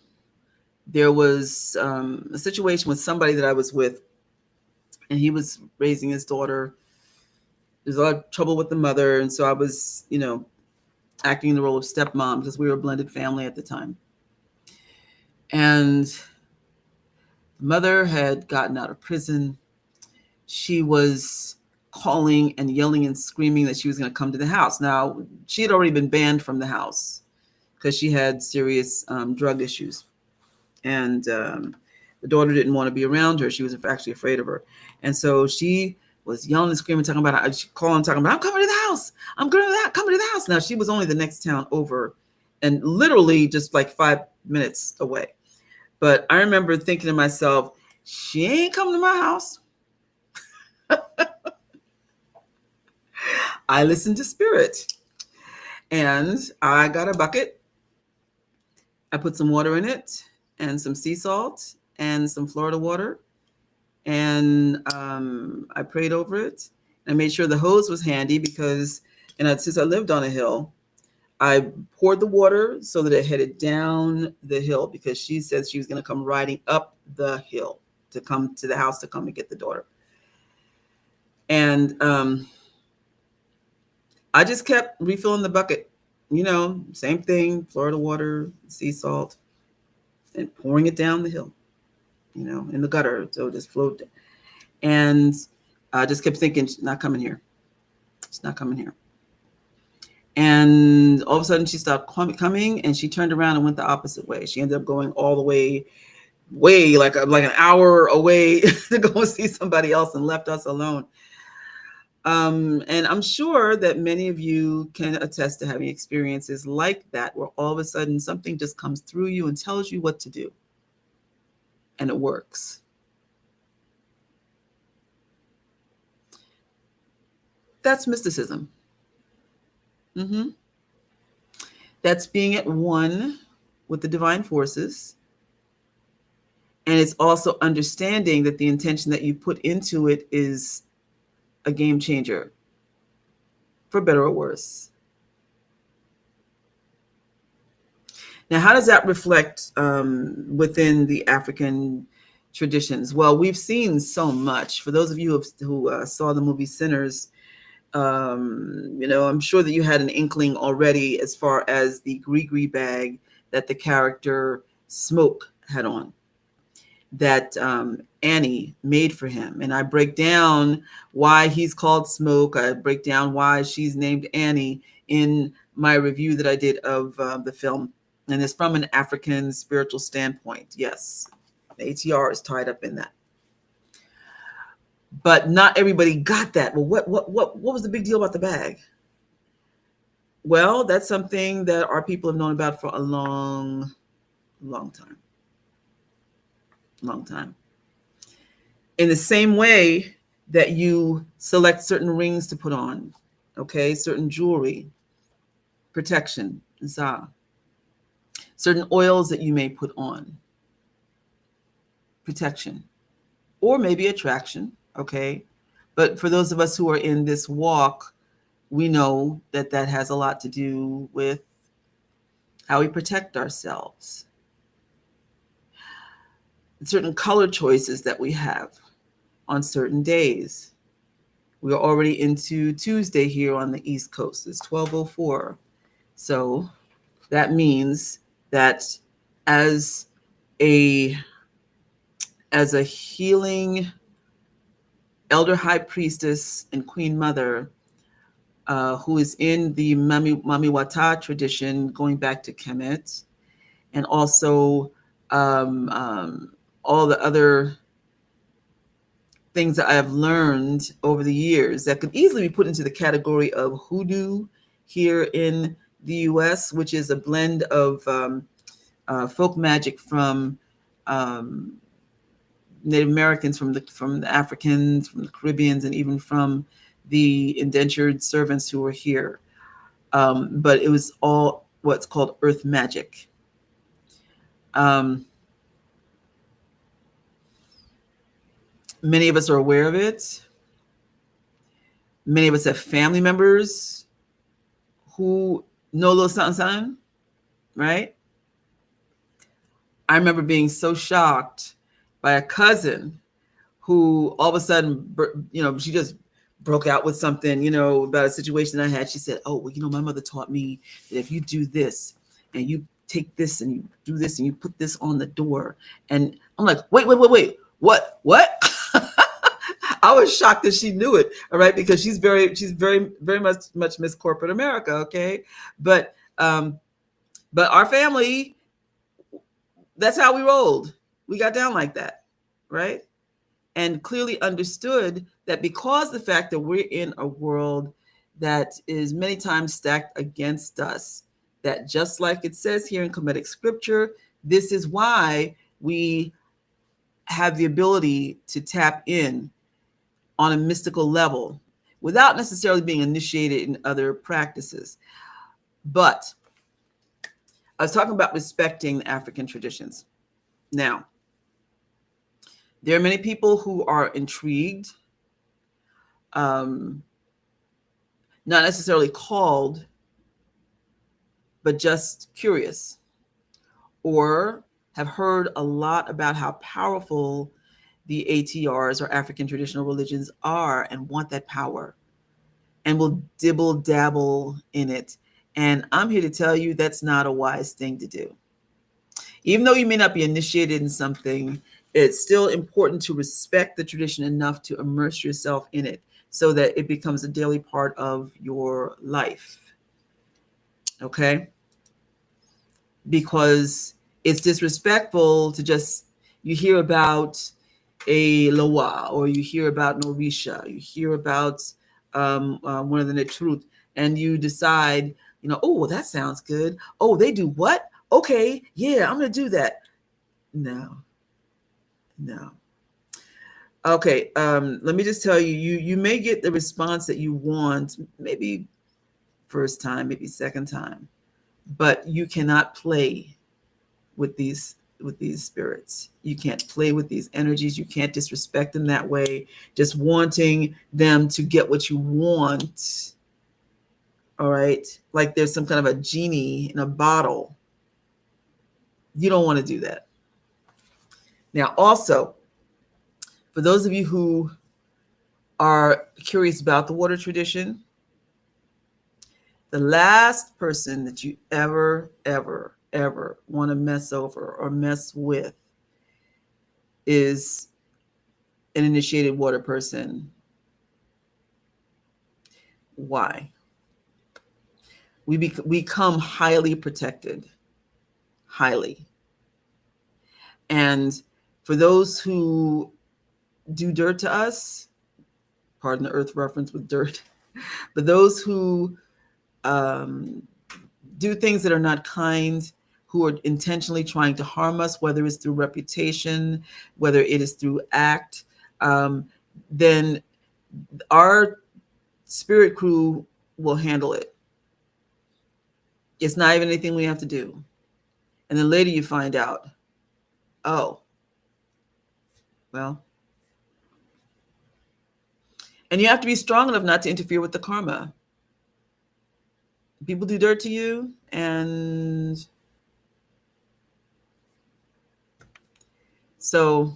there was a situation with somebody that I was with, and he was raising his daughter. There's a lot of trouble with the mother, and so I was, acting in the role of stepmom because we were a blended family at the time. And the mother had gotten out of prison. She was calling and yelling and screaming that she was going to come to the house. Now, she had already been banned from the house because she had serious drug issues. And the daughter didn't want to be around her. She was actually afraid of her. And so she was yelling and screaming, talking about, calling, talking about, I'm coming to the house. I'm coming to the house. Now, she was only the next town over and literally just like 5 minutes away. But I remember thinking to myself, she ain't coming to my house. I listened to spirit, and I got a bucket. I put some water in it and some sea salt and some Florida water, and I prayed over it. I made sure the hose was handy because, since I lived on a hill, I poured the water so that it headed down the hill because she said she was going to come riding up the hill to come to the house to come and get the daughter. And I just kept refilling the bucket, same thing, Florida water, sea salt, and pouring it down the hill, in the gutter. So it just flowed. And I just kept thinking, she's not coming here. It's not coming here. And all of a sudden she stopped coming, and she turned around and went the opposite way. She ended up going all the way like an hour away to go and see somebody else, and left us alone. And I'm sure that many of you can attest to having experiences like that, where all of a sudden something just comes through you and tells you what to do. And it works. That's mysticism. That's being at one with the divine forces. And it's also understanding that the intention that you put into it is a game changer, for better or worse. Now, how does that reflect within the African traditions? Well, we've seen so much. For those of you who saw the movie Sinners, I'm sure that you had an inkling already as far as the gree bag that the character Smoke had on, that Annie made for him. And I break down why he's called Smoke. I break down why she's named Annie in my review that I did of the film. And it's from an African spiritual standpoint. Yes, the ATR is tied up in that. But not everybody got that. Well, what was the big deal about the bag? Well, that's something that our people have known about for a long time. Long time. In the same way that you select certain rings to put on, okay, certain jewelry, protection, za, certain oils that you may put on, protection, or maybe attraction, okay? But for those of us who are in this walk, we know that that has a lot to do with how we protect ourselves. Certain color choices that we have on certain days. We're already into Tuesday here on the East Coast. It's 12:04. So that means that as a healing elder high priestess and queen mother, who is in the Mamiwata tradition going back to Kemet, and also all the other things that I have learned over the years that could easily be put into the category of hoodoo here in the US, which is a blend of folk magic from Native Americans, from the Africans, from the Caribbeans, and even from the indentured servants who were here. But it was all what's called earth magic. Many of us are aware of it. Many of us have family members who know a little something, something, right? I remember being so shocked by a cousin who all of a sudden, she just broke out with something, about a situation I had. She said, oh, well, my mother taught me that if you do this and you take this and you do this and you put this on the door. And I'm like, wait, what? I was shocked that she knew it. All right. Because she's very, very much Miss Corporate America. Okay. But our family, that's how we rolled. We got down like that. Right. And clearly understood that because the fact that we're in a world that is many times stacked against us, that just like it says here in Comedic scripture, this is why we have the ability to tap in on a mystical level. without necessarily being initiated in other practices. But I was talking about respecting African traditions. Now, there are many people who are intrigued, not necessarily called, but just curious, or have heard a lot about how powerful the ATRs or African traditional religions are and want that power and will dibble dabble in it. And I'm here to tell you that's not a wise thing to do. Even though you may not be initiated in something, it's still important to respect the tradition enough to immerse yourself in it so that it becomes a daily part of your life. Okay? Because it's disrespectful to just, you hear about a Loa, or you hear about an Orisha, you hear about one of the Netrut, and you decide, oh, well, that sounds good. Oh, they do what? Okay, yeah, I'm going to do that. No. Okay, let me just tell you, you may get the response that you want, maybe first time, maybe second time, but you cannot play with these spirits. You can't play with these energies. You can't disrespect them that way, just wanting them to get what you want. All right, like there's some kind of a genie in a bottle. You don't want to do that. Now, also, for those of you who are curious about the water tradition, the last person that you ever want to mess over or mess with is an initiated water person. Why? We become highly protected, highly. And for those who do dirt to us, pardon the earth reference with dirt, but those who do things that are not kind, who are intentionally trying to harm us, whether it's through reputation, whether it is through act, then our spirit crew will handle it. It's not even anything we have to do. And then later you find out, oh, well. And you have to be strong enough not to interfere with the karma. People do dirt to you, and so,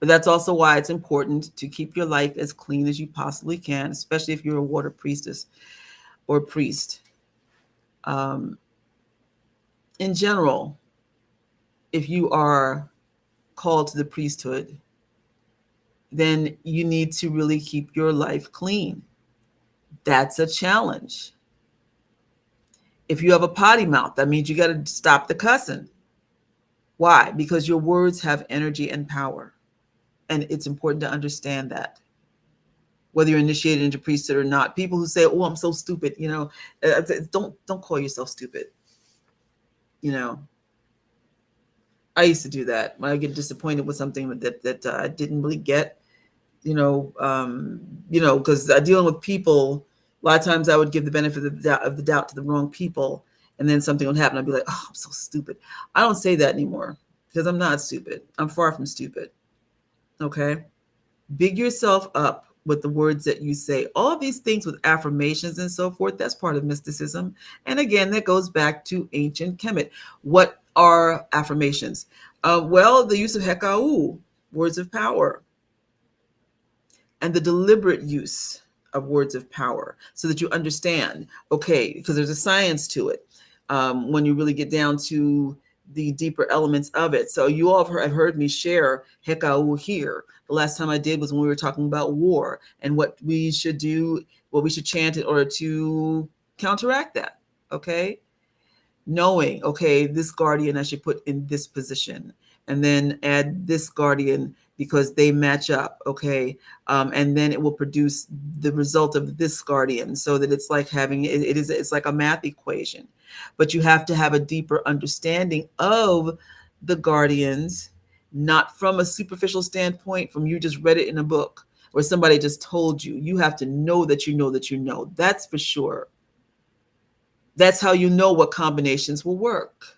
but that's also why it's important to keep your life as clean as you possibly can, especially if you're a water priestess or priest. In general, if you are called to the priesthood, then you need to really keep your life clean. That's a challenge. If you have a potty mouth, that means you got to stop the cussing. Why? Because your words have energy and power. And it's important to understand that, whether you're initiated into priesthood or not. People who say, oh, I'm so stupid, don't call yourself stupid. I used to do that when I get disappointed with something that I didn't really get, because dealing with people, a lot of times I would give the benefit of the doubt to the wrong people, and then something would happen. I'd be like, oh, I'm so stupid. I don't say that anymore because I'm not stupid. I'm far from stupid. Okay. Big yourself up with the words that you say. All of these things with affirmations and so forth, that's part of mysticism. And again, that goes back to ancient Kemet. What are affirmations? Well, the use of HEKA, words of power, and the deliberate use of words of power so that you understand, okay, because there's a science to it when you really get down to the deeper elements of it. So you all have heard me share HEKA here. The last time I did was when we were talking about war and what we should do, what we should chant in order to counteract that, okay? Knowing, okay, this guardian I should put in this position, and then add this guardian because they match up, okay? And then it will produce the result of this guardian, so that it's like having, it's like a math equation. But you have to have a deeper understanding of the guardians, not from a superficial standpoint, from you just read it in a book, or somebody just told you. You have to know that you know that you know. That's for sure. That's how you know what combinations will work.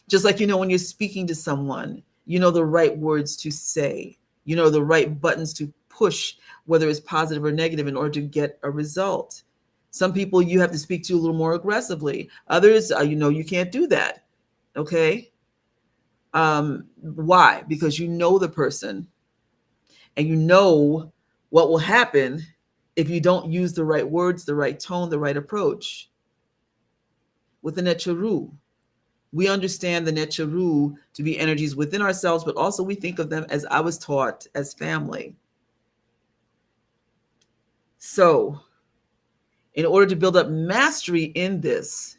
Just like, when you're speaking to someone, you know the right words to say, you know the right buttons to push, whether it's positive or negative, in order to get a result. Some people you have to speak to a little more aggressively. Others, you can't do that. Okay. Why? Because you know the person, and you know what will happen if you don't use the right words, the right tone, the right approach. With the Necharu, we understand the Necharu to be energies within ourselves, but also we think of them, as I was taught, as family. So, in order to build up mastery in this,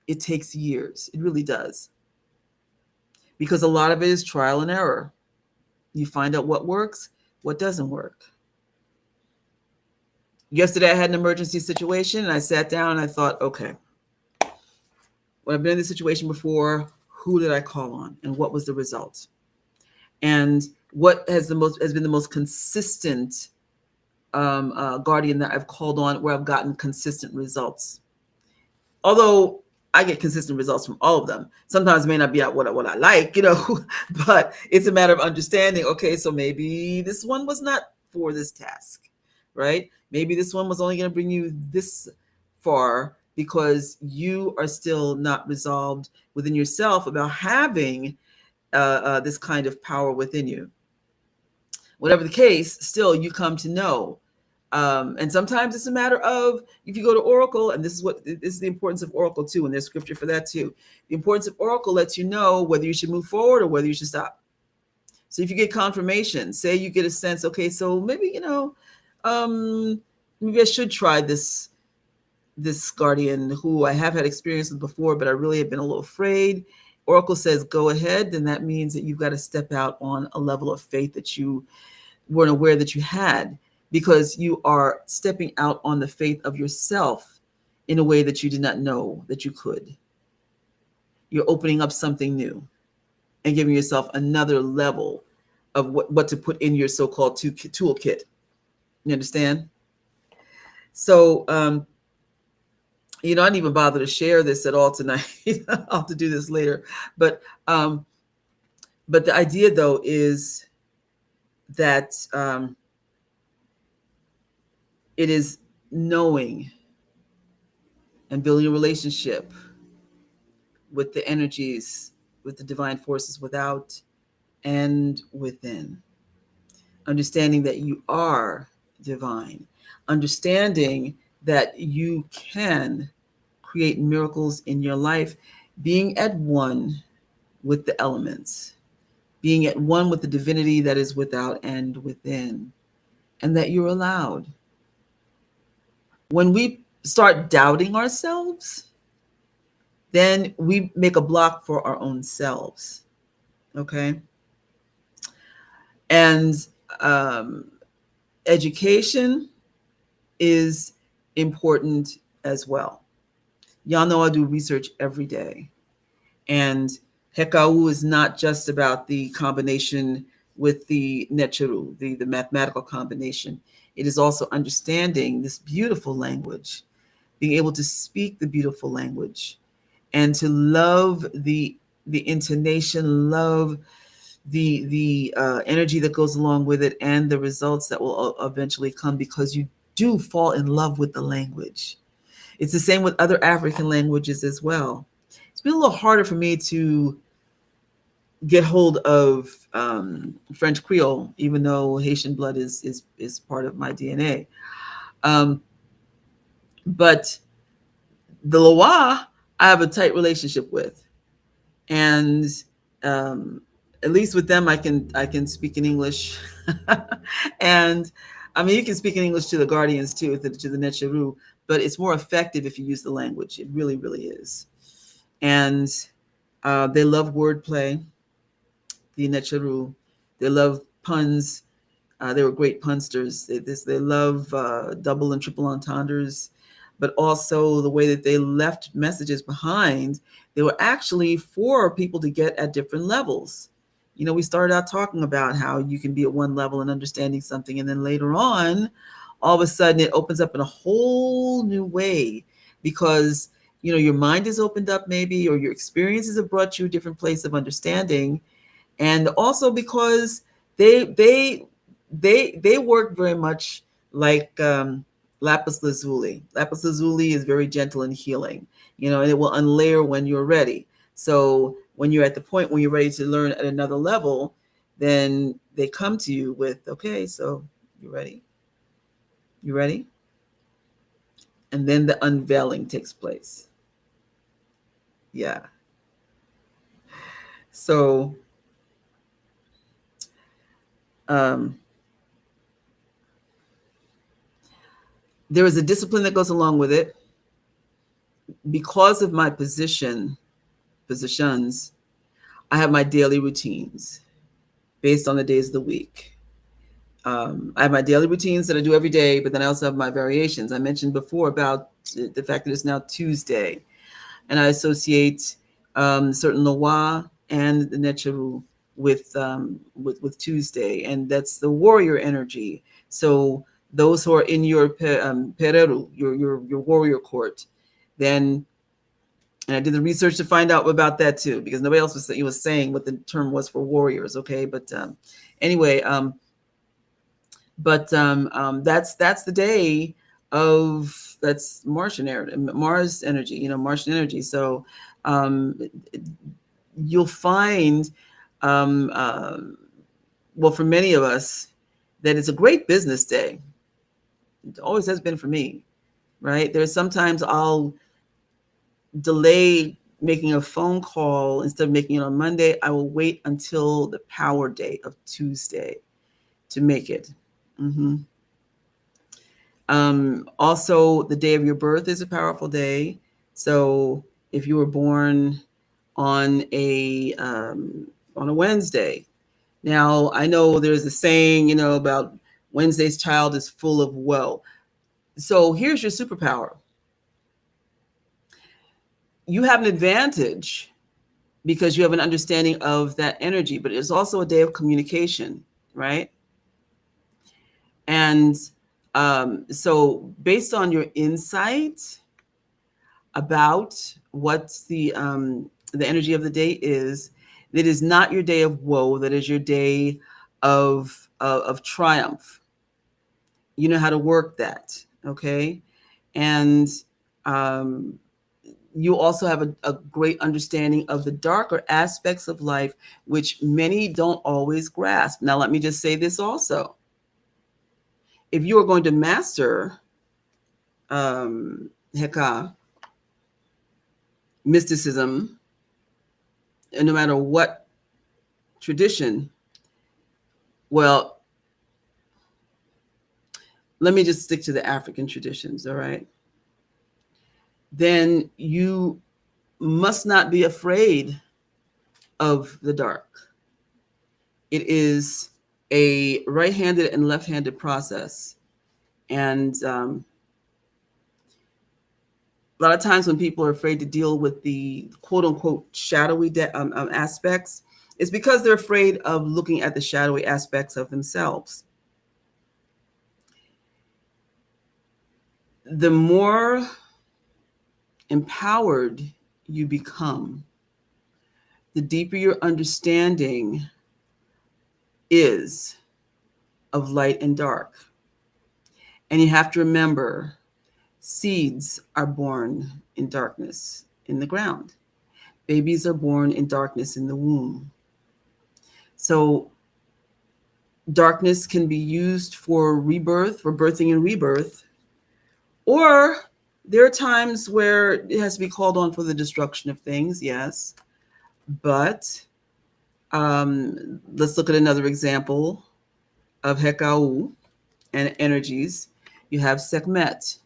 it takes years. It really does. Because a lot of it is trial and error. You find out what works, what doesn't work. Yesterday, I had an emergency situation, and I sat down and I thought, okay, when I've been in this situation before, who did I call on, and what was the result? And what has been the most consistent guardian that I've called on, where I've gotten consistent results? Although I get consistent results from all of them. Sometimes it may not be what I like, but it's a matter of understanding. Okay, so maybe this one was not for this task, right? Maybe this one was only going to bring you this far because you are still not resolved within yourself about having this kind of power within you. Whatever the case, still you come to know. And sometimes it's a matter of, if you go to Oracle, and this is the importance of Oracle too, and there's scripture for that too. The importance of Oracle lets you know whether you should move forward or whether you should stop. So if you get confirmation, say you get a sense, okay, so maybe, maybe I should try this guardian who I have had experience with before, but I really have been a little afraid. Oracle says, go ahead. Then that means that you've got to step out on a level of faith that you weren't aware that you had, because you are stepping out on the faith of yourself in a way that you did not know that you could. You're opening up something new and giving yourself another level of what to put in your so-called toolkit. You understand? So, I didn't even bother to share this at all tonight. I'll have to do this later. But the idea, though, is that it is knowing and building a relationship with the energies, with the divine forces without and within. Understanding that you are divine. Understanding that you can create miracles in your life, being at one with the elements, being at one with the divinity that is without and within, and that you're allowed. When we start doubting ourselves, then we make a block for our own selves. Okay? And education is important as well. Y'all know I do research every day. And HEKA is not just about the combination with the Necharu, the mathematical combination. It is also understanding this beautiful language, being able to speak the beautiful language, and to love the intonation, love the energy that goes along with it, and the results that will eventually come, because you do fall in love with the language. It's the same with other African languages as well. It's been a little harder for me to get hold of French Creole, even though Haitian blood is part of my DNA. But the Loa, I have a tight relationship with, and at least with them, I can speak in English, and I mean, you can speak in English to the guardians too, to the Necharu, but it's more effective if you use the language. It really, really is. And they love wordplay, the Necharu. They love puns. They were great punsters. They love double and triple entendres, but also the way that they left messages behind. They were actually for people to get at different levels. We started out talking about how you can be at one level and understanding something, and then later on, all of a sudden, it opens up in a whole new way because your mind is opened up, maybe, or your experiences have brought you a different place of understanding, and also because they work very much like lapis lazuli. Lapis lazuli is very gentle and healing, and it will unlayer when you're ready. So when you're at the point when you're ready to learn at another level, then they come to you with, okay, so you ready? You ready? And then the unveiling takes place. Yeah. So um, there is a discipline that goes along with it. Because of my positions, I have my daily routines based on the days of the week. I have my daily routines that I do every day, but then I also have my variations. I mentioned before about the fact that it's now Tuesday, and I associate certain Loa and the Necheru with Tuesday, and that's the warrior energy. So those who are in your pereru, your warrior court, then, and I did the research to find out about that too, because nobody else was saying what the term was for warriors. Okay, but anyway, that's the day of that's Martian energy, Mars energy, Martian energy. So you'll find, well, for many of us, that it's a great business day. It always has been for me, right? There's sometimes I'll delay making a phone call. Instead of making it on Monday, I will wait until the power day of Tuesday to make it. Also, the day of your birth is a powerful day. So if you were born on a Wednesday, now I know there's a saying, about Wednesday's child is full of woe. So here's your superpower. You have an advantage because you have an understanding of that energy, but it's also a day of communication, right? And so based on your insight about what the energy of the day is, that is not your day of woe. That is your day of triumph. You know how to work that, okay? And you also have a great understanding of the darker aspects of life, which many don't always grasp. Now, let me just say this also. If you are going to master HEKA, mysticism, and no matter what tradition, well, let me just stick to the African traditions, all right? Then you must not be afraid of the dark. It is a right-handed and left-handed process. And a lot of times when people are afraid to deal with the quote-unquote shadowy aspects, it's because they're afraid of looking at the shadowy aspects of themselves. The more empowered you become, the deeper your understanding is of light and dark. And you have to remember, seeds are born in darkness in the ground. Babies are born in darkness in the womb. So darkness can be used for rebirth, for birthing and rebirth, or there are times where it has to be called on for the destruction of things, yes. But let's look at another example of HEKA and energies. You have Sekhmet.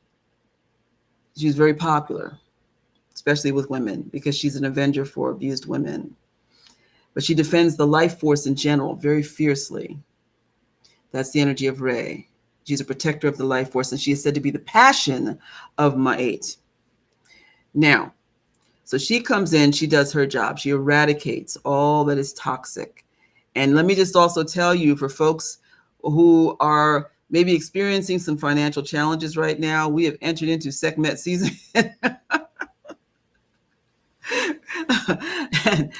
She's very popular, especially with women, because she's an avenger for abused women. But she defends the life force in general very fiercely. That's the energy of Re. She's a protector of the life force, and she is said to be the passion of Ma'at. Now, so she comes in, she does her job. She eradicates all that is toxic And let me just also tell you, for folks who are maybe experiencing some financial challenges right now, we have entered into Sekhmet season. and,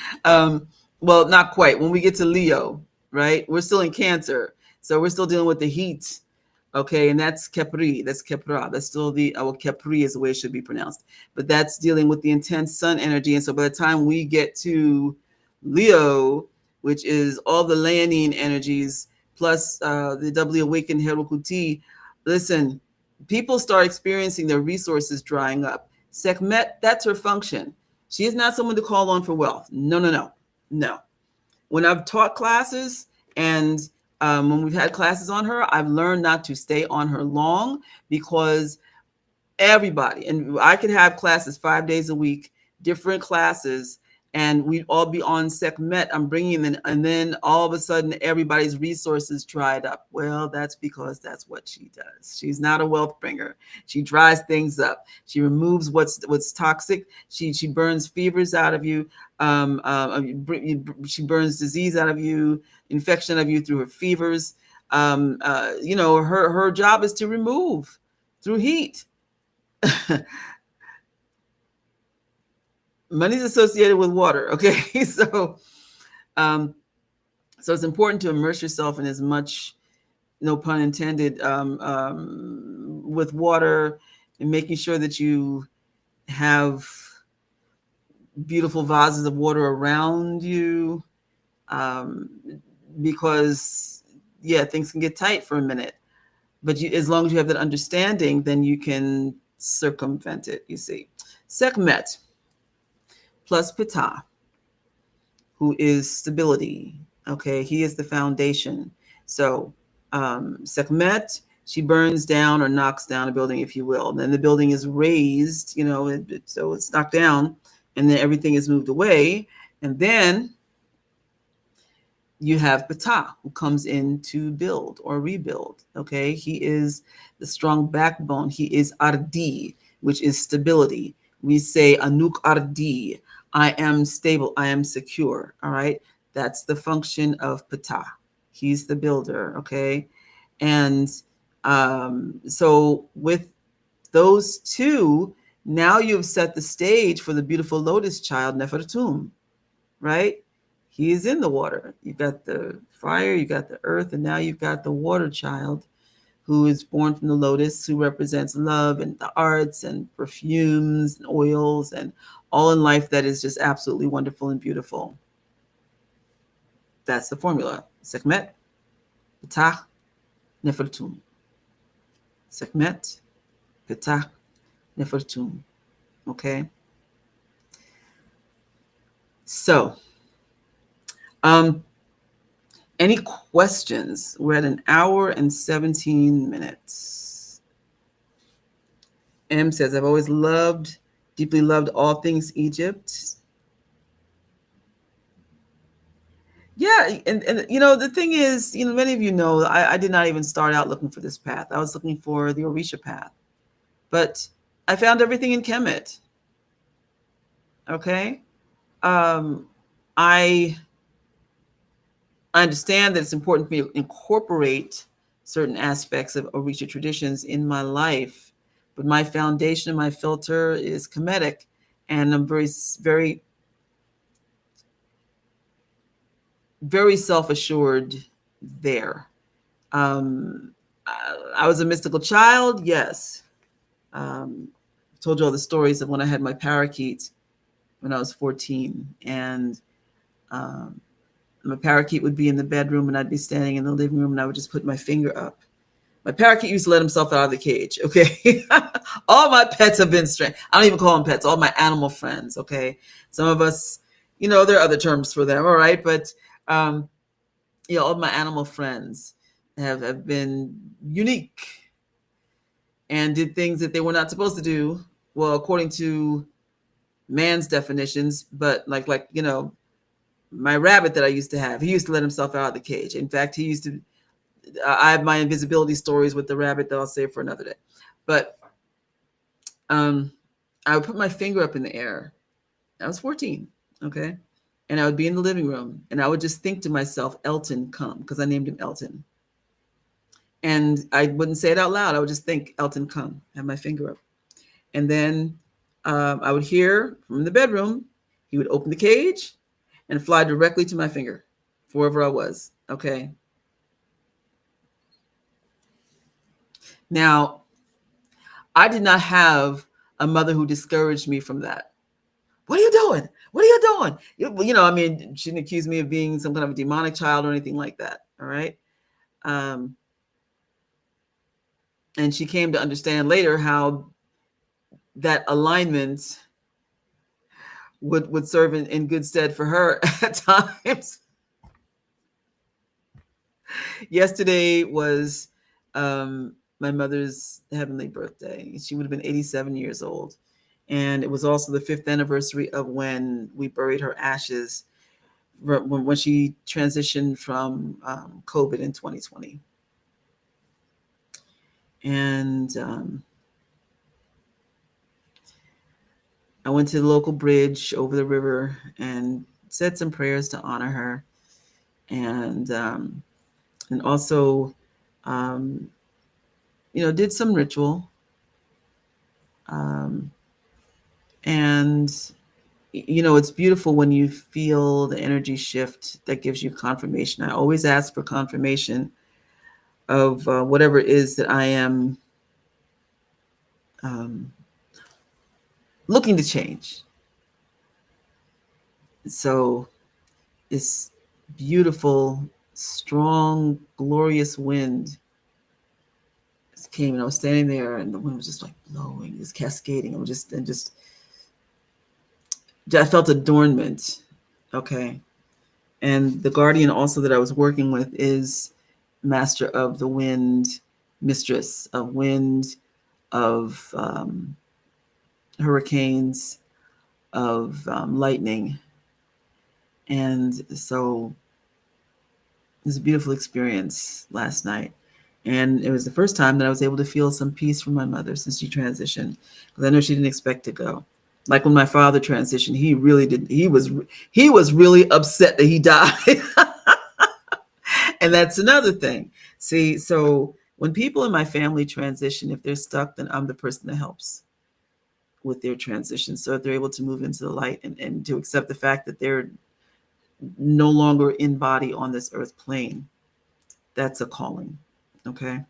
well, not quite. When we get to Leo, right, we're still in Cancer. So we're still dealing with the heat. Okay, and that's Kepri, that's Kepra, that's still the, well, Kepri is the way it should be pronounced, but that's dealing with the intense sun energy. And so by the time we get to Leo, which is all the Leonine energies, plus the doubly awakened Herukuti, listen, people start experiencing their resources drying up. Sekhmet, that's her function. She is not someone to call on for wealth. No, no, no, no. When I've taught classes and when we've had classes on her, I've learned not to stay on her long, because everybody, and I could have classes 5 days a week, different classes, and we'd all be on Sekhmet. I'm bringing them, and then all of a sudden everybody's resources dried up. Well, that's because that's what she does. She's not a wealth bringer. She dries things up. She removes what's toxic. She burns fevers out of you. She burns disease out of you, infection of you through her fevers. Her job is to remove through heat. Money's associated with water. Okay. So it's important to immerse yourself in as much, no pun intended, with water, and making sure that you have beautiful vases of water around you, because things can get tight for a minute, but as long as you have that understanding, then you can circumvent it. You see, Sekhmet plus Ptah, who is stability. Okay, he is the foundation. So Sekhmet, she burns down or knocks down a building, if you will. And then the building is raised, so it's knocked down, and then everything is moved away. And then you have Ptah, who comes in to build or rebuild. Okay, he is the strong backbone. He is Ardi, which is stability. We say Anuk Ardi, I am stable, I am secure. All right, that's the function of Ptah. He's the builder. Okay, and so with those two, now you've set the stage for the beautiful lotus child Nefertum, right? He is in the water. You've got the fire, you got the earth, and now you've got the water child, who is born from the lotus, who represents love and the arts and perfumes and oils and all in life that is just absolutely wonderful and beautiful. That's the formula. Sekhmet, Ptah, Nefertum. Sekhmet, Ptah, Nefertum. Okay? So, any questions? We're at 1 hour and 17 minutes. M says, I've always deeply loved all things Egypt. Yeah, and the thing is, many of you know, I did not even start out looking for this path. I was looking for the Orisha path. But I found everything in Kemet. Okay? I understand that it's important for me to incorporate certain aspects of Orisha traditions in my life, but my foundation, my filter is Comedic, and I'm very, very, very self-assured there. I was a mystical child, yes. Told you all the stories of when I had my parakeet when I was 14, and my parakeet would be in the bedroom and I'd be standing in the living room and I would just put my finger up. My parakeet used to let himself out of the cage, okay? All my pets have been strange. I don't even call them pets, all my animal friends, okay? Some of us, there are other terms for them, all right? But, all my animal friends have been unique and did things that they were not supposed to do, well, according to man's definitions, but like my rabbit that I used to have, he used to let himself out of the cage. In fact, I have my invisibility stories with the rabbit that I'll save for another day. But I would put my finger up in the air. I was 14, okay? And I would be in the living room and I would just think to myself, Elton, come, because I named him Elton. And I wouldn't say it out loud. I would just think, Elton, come, have my finger up. And then I would hear from the bedroom, he would open the cage and fly directly to my finger, wherever I was. Okay. Now, I did not have a mother who discouraged me from that. What are you doing? What are you doing? You know, I mean, she didn't accuse me of being some kind of a demonic child or anything like that. All right. And she came to understand later how that alignment would serve in good stead for her at times. Yesterday was my mother's heavenly birthday. She would have been 87 years old. And it was also the 5th anniversary of when we buried her ashes when she transitioned from COVID in 2020. And I went to the local bridge over the river and said some prayers to honor her. And also, did some ritual. And it's beautiful when you feel the energy shift that gives you confirmation. I always ask for confirmation of whatever it is that I am looking to change. So this beautiful, strong, glorious wind came, and I was standing there, and the wind was just like blowing, just cascading. I felt adornment. Okay. And the guardian also that I was working with is master of the wind, mistress of wind, of hurricanes, of lightning. And so it was a beautiful experience last night. And it was the first time that I was able to feel some peace from my mother since she transitioned, because I know she didn't expect to go. Like when my father transitioned, he really did. He was really upset that he died. And that's another thing. See, so when people in my family transition, if they're stuck, then I'm the person that helps with their transition. So if they're able to move into the light and to accept the fact that they're no longer in body on this earth plane, that's a calling. Okay.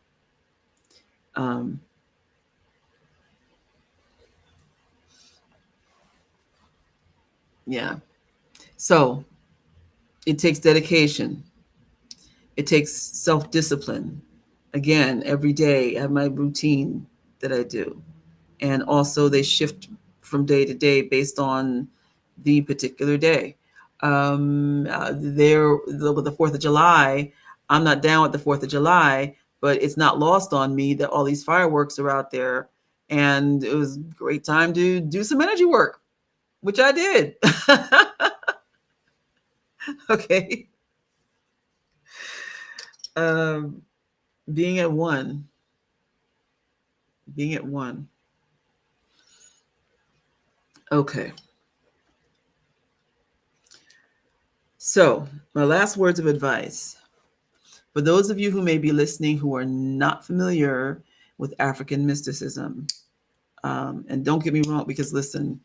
Yeah. So it takes dedication. It takes self-discipline. Again, every day I have my routine that I do. And also they shift from day to day based on the particular day. With the 4th of July, I'm not down with the 4th of July, but it's not lost on me that all these fireworks are out there. And it was a great time to do some energy work, which I did. Okay. Being at one. Okay. So, my last words of advice. For those of you who may be listening who are not familiar with African mysticism, and don't get me wrong, because listen,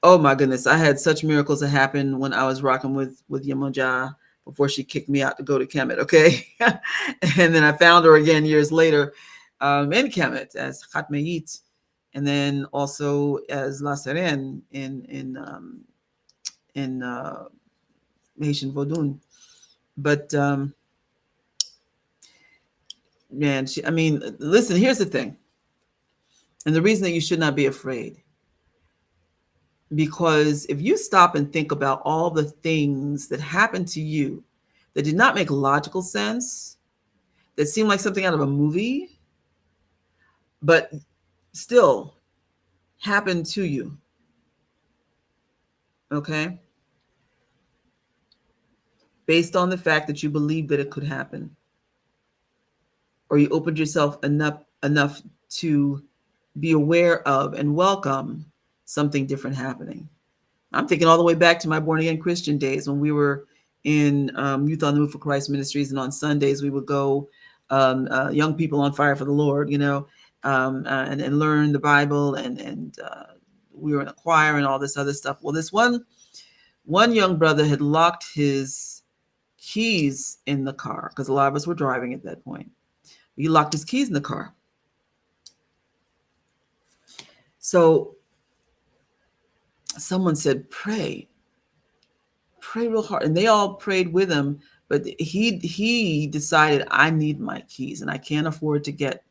oh my goodness, I had such miracles that happened when I was rocking with Yemoja before she kicked me out to go to Kemet, okay? And then I found her again years later in Kemet as Khatmeit, and then also as La Serene in Haitian Vodun. But man, listen, here's the thing. And the reason that you should not be afraid, because if you stop and think about all the things that happened to you that did not make logical sense, that seemed like something out of a movie, but still happened to you, okay? Based on the fact that you believed that it could happen, or you opened yourself enough to be aware of and welcome something different happening. I'm thinking all the way back to my born again Christian days when we were in Youth on the Move for Christ Ministries, and on Sundays we would go, young people on fire for the Lord, and learn the Bible, and we were in a choir and all this other stuff. Well, this one young brother had locked his keys in the car because a lot of us were driving at that point. He locked his keys in the car. So someone said, pray real hard. And they all prayed with him. But he decided, I need my keys and I can't afford to get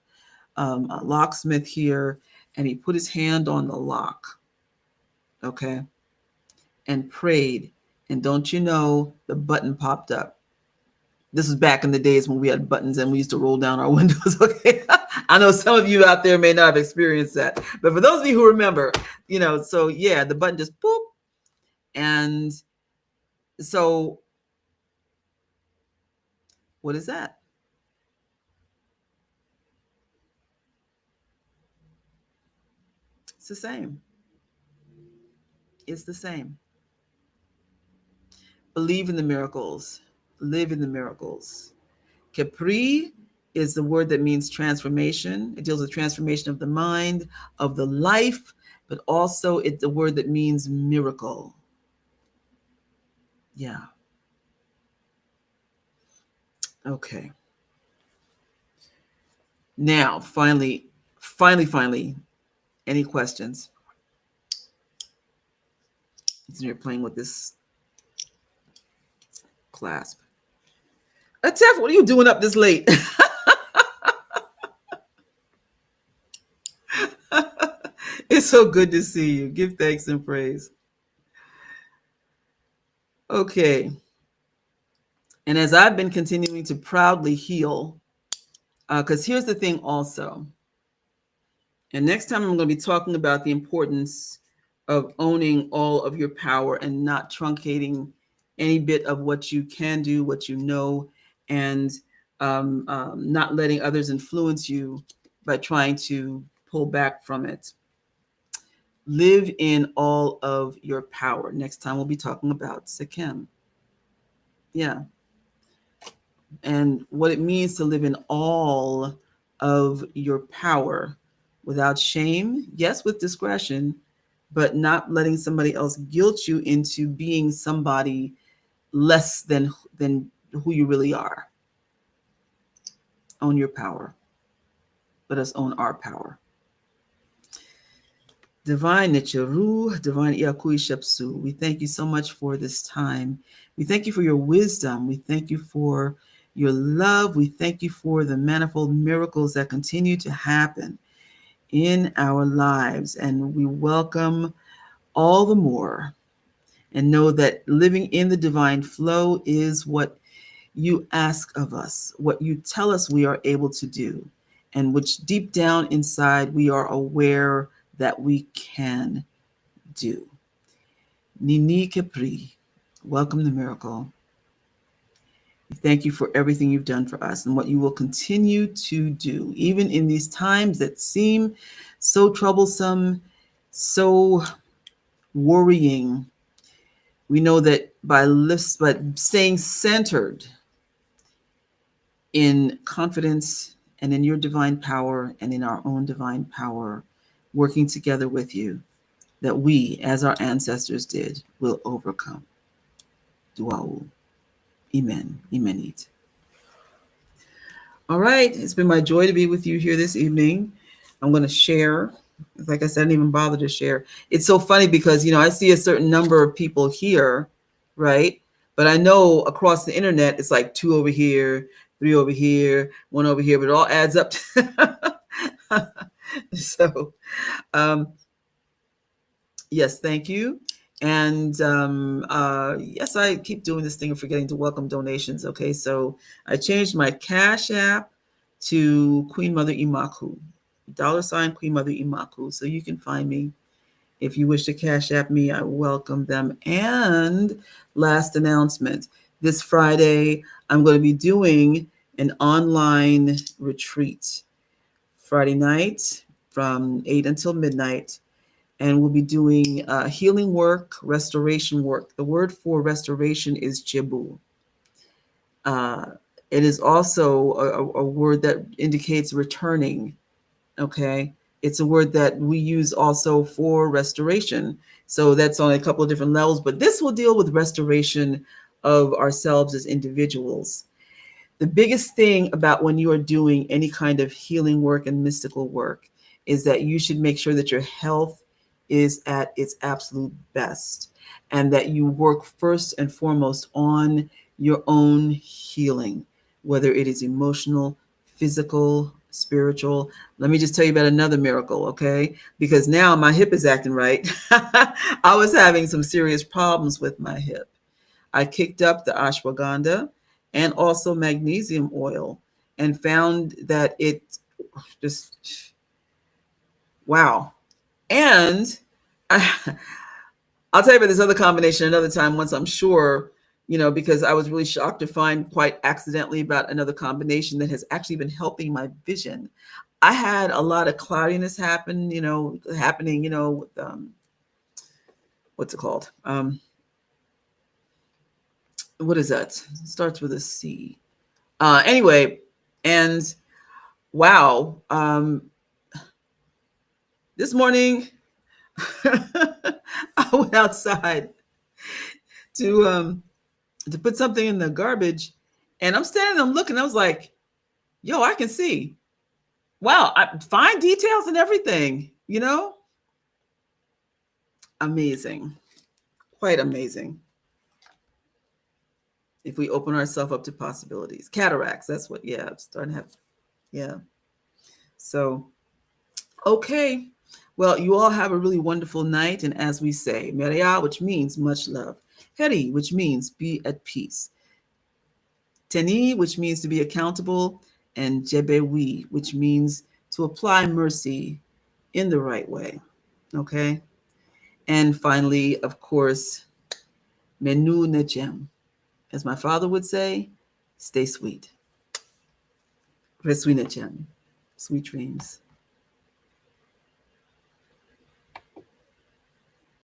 a locksmith here. And he put his hand on the lock. Okay. And prayed. And don't you know, the button popped up. This was back in the days when we had buttons and we used to roll down our windows. Okay. I know some of you out there may not have experienced that, but for those of you who remember, so yeah, the button just boop. And so what is that? It's the same. It's the same. Believe in the miracles. Live in the miracles. Capri is the word that means transformation. It deals with transformation of the mind, of the life, but also it's the word that means miracle. Yeah. Okay. Now, finally, any questions? So you're playing with this clasp. Tef, what are you doing up this late? It's so good to see you. Give thanks and praise. Okay. And as I've been continuing to proudly heal, because here's the thing also, and next time I'm going to be talking about the importance of owning all of your power and not truncating any bit of what you can do, what you know, and not letting others influence you by trying to pull back from it. Live in all of your power. Next time we'll be talking about Sikhem. Yeah. And what it means to live in all of your power without shame, yes, with discretion, but not letting somebody else guilt you into being somebody less than who you really are. Own your power. Let us own our power. Divine Nichiru, Divine Iakui Shepsu, we thank you so much for this time. We thank you for your wisdom. We thank you for your love. We thank you for the manifold miracles that continue to happen in our lives. And we welcome all the more and know that living in the divine flow is what you ask of us, what you tell us we are able to do, and which deep down inside we are aware that we can do. Nini Capri, welcome the miracle. Thank you for everything you've done for us and what you will continue to do, even in these times that seem so troublesome, so worrying. We know that by staying centered in confidence and in your divine power and in our own divine power, working together with you, that we, as our ancestors did, will overcome. Duau. Amen. Amen. All right. It's been my joy to be with you here this evening. I'm going to share. Like I said, I didn't even bother to share. It's so funny because, I see a certain number of people here, right? But I know across the internet, it's like 2 over here, 3 over here, 1 over here, but it all adds up. So, yes, thank you. And yes, I keep doing this thing of forgetting to welcome donations. Okay, so I changed my Cash App to Queen Mother Imaku, $ Queen Mother Imaku. So you can find me. If you wish to Cash App me, I welcome them. And last announcement, this Friday, I'm going to be doing an online retreat Friday night from 8 until midnight. and we'll be doing healing work, restoration work. The word for restoration is jibu. It is also a word that indicates returning. Okay. It's a word that we use also for restoration. So that's on a couple of different levels, but this will deal with restoration of ourselves as individuals. The biggest thing about when you are doing any kind of healing work and mystical work is that you should make sure that your health is at its absolute best and that you work first and foremost on your own healing, whether it is emotional, physical, spiritual. Let me just tell you about another miracle, okay? Because now my hip is acting right. I was having some serious problems with my hip. I kicked up the ashwagandha and also magnesium oil and found that it just, wow. And I'll tell you about this other combination another time once I'm sure, because I was really shocked to find quite accidentally about another combination that has actually been helping my vision. I had a lot of cloudiness happening, with, what's it called? What is that? It starts with a C. Anyway, and wow, this morning I went outside to put something in the garbage, and I'm standing, I'm looking, I was like, yo, I can see. Wow, fine details and everything, amazing, quite amazing. If we open ourselves up to possibilities, cataracts, that's what, yeah, I'm starting to have, yeah. So, okay. Well, you all have a really wonderful night. And as we say, Meria, which means much love. Heri, which means be at peace. Teni, which means to be accountable. And Jebewi, which means to apply mercy in the right way. Okay. And finally, of course, Menu Nejem. As my father would say, stay sweet. Resui Nejem. Sweet dreams.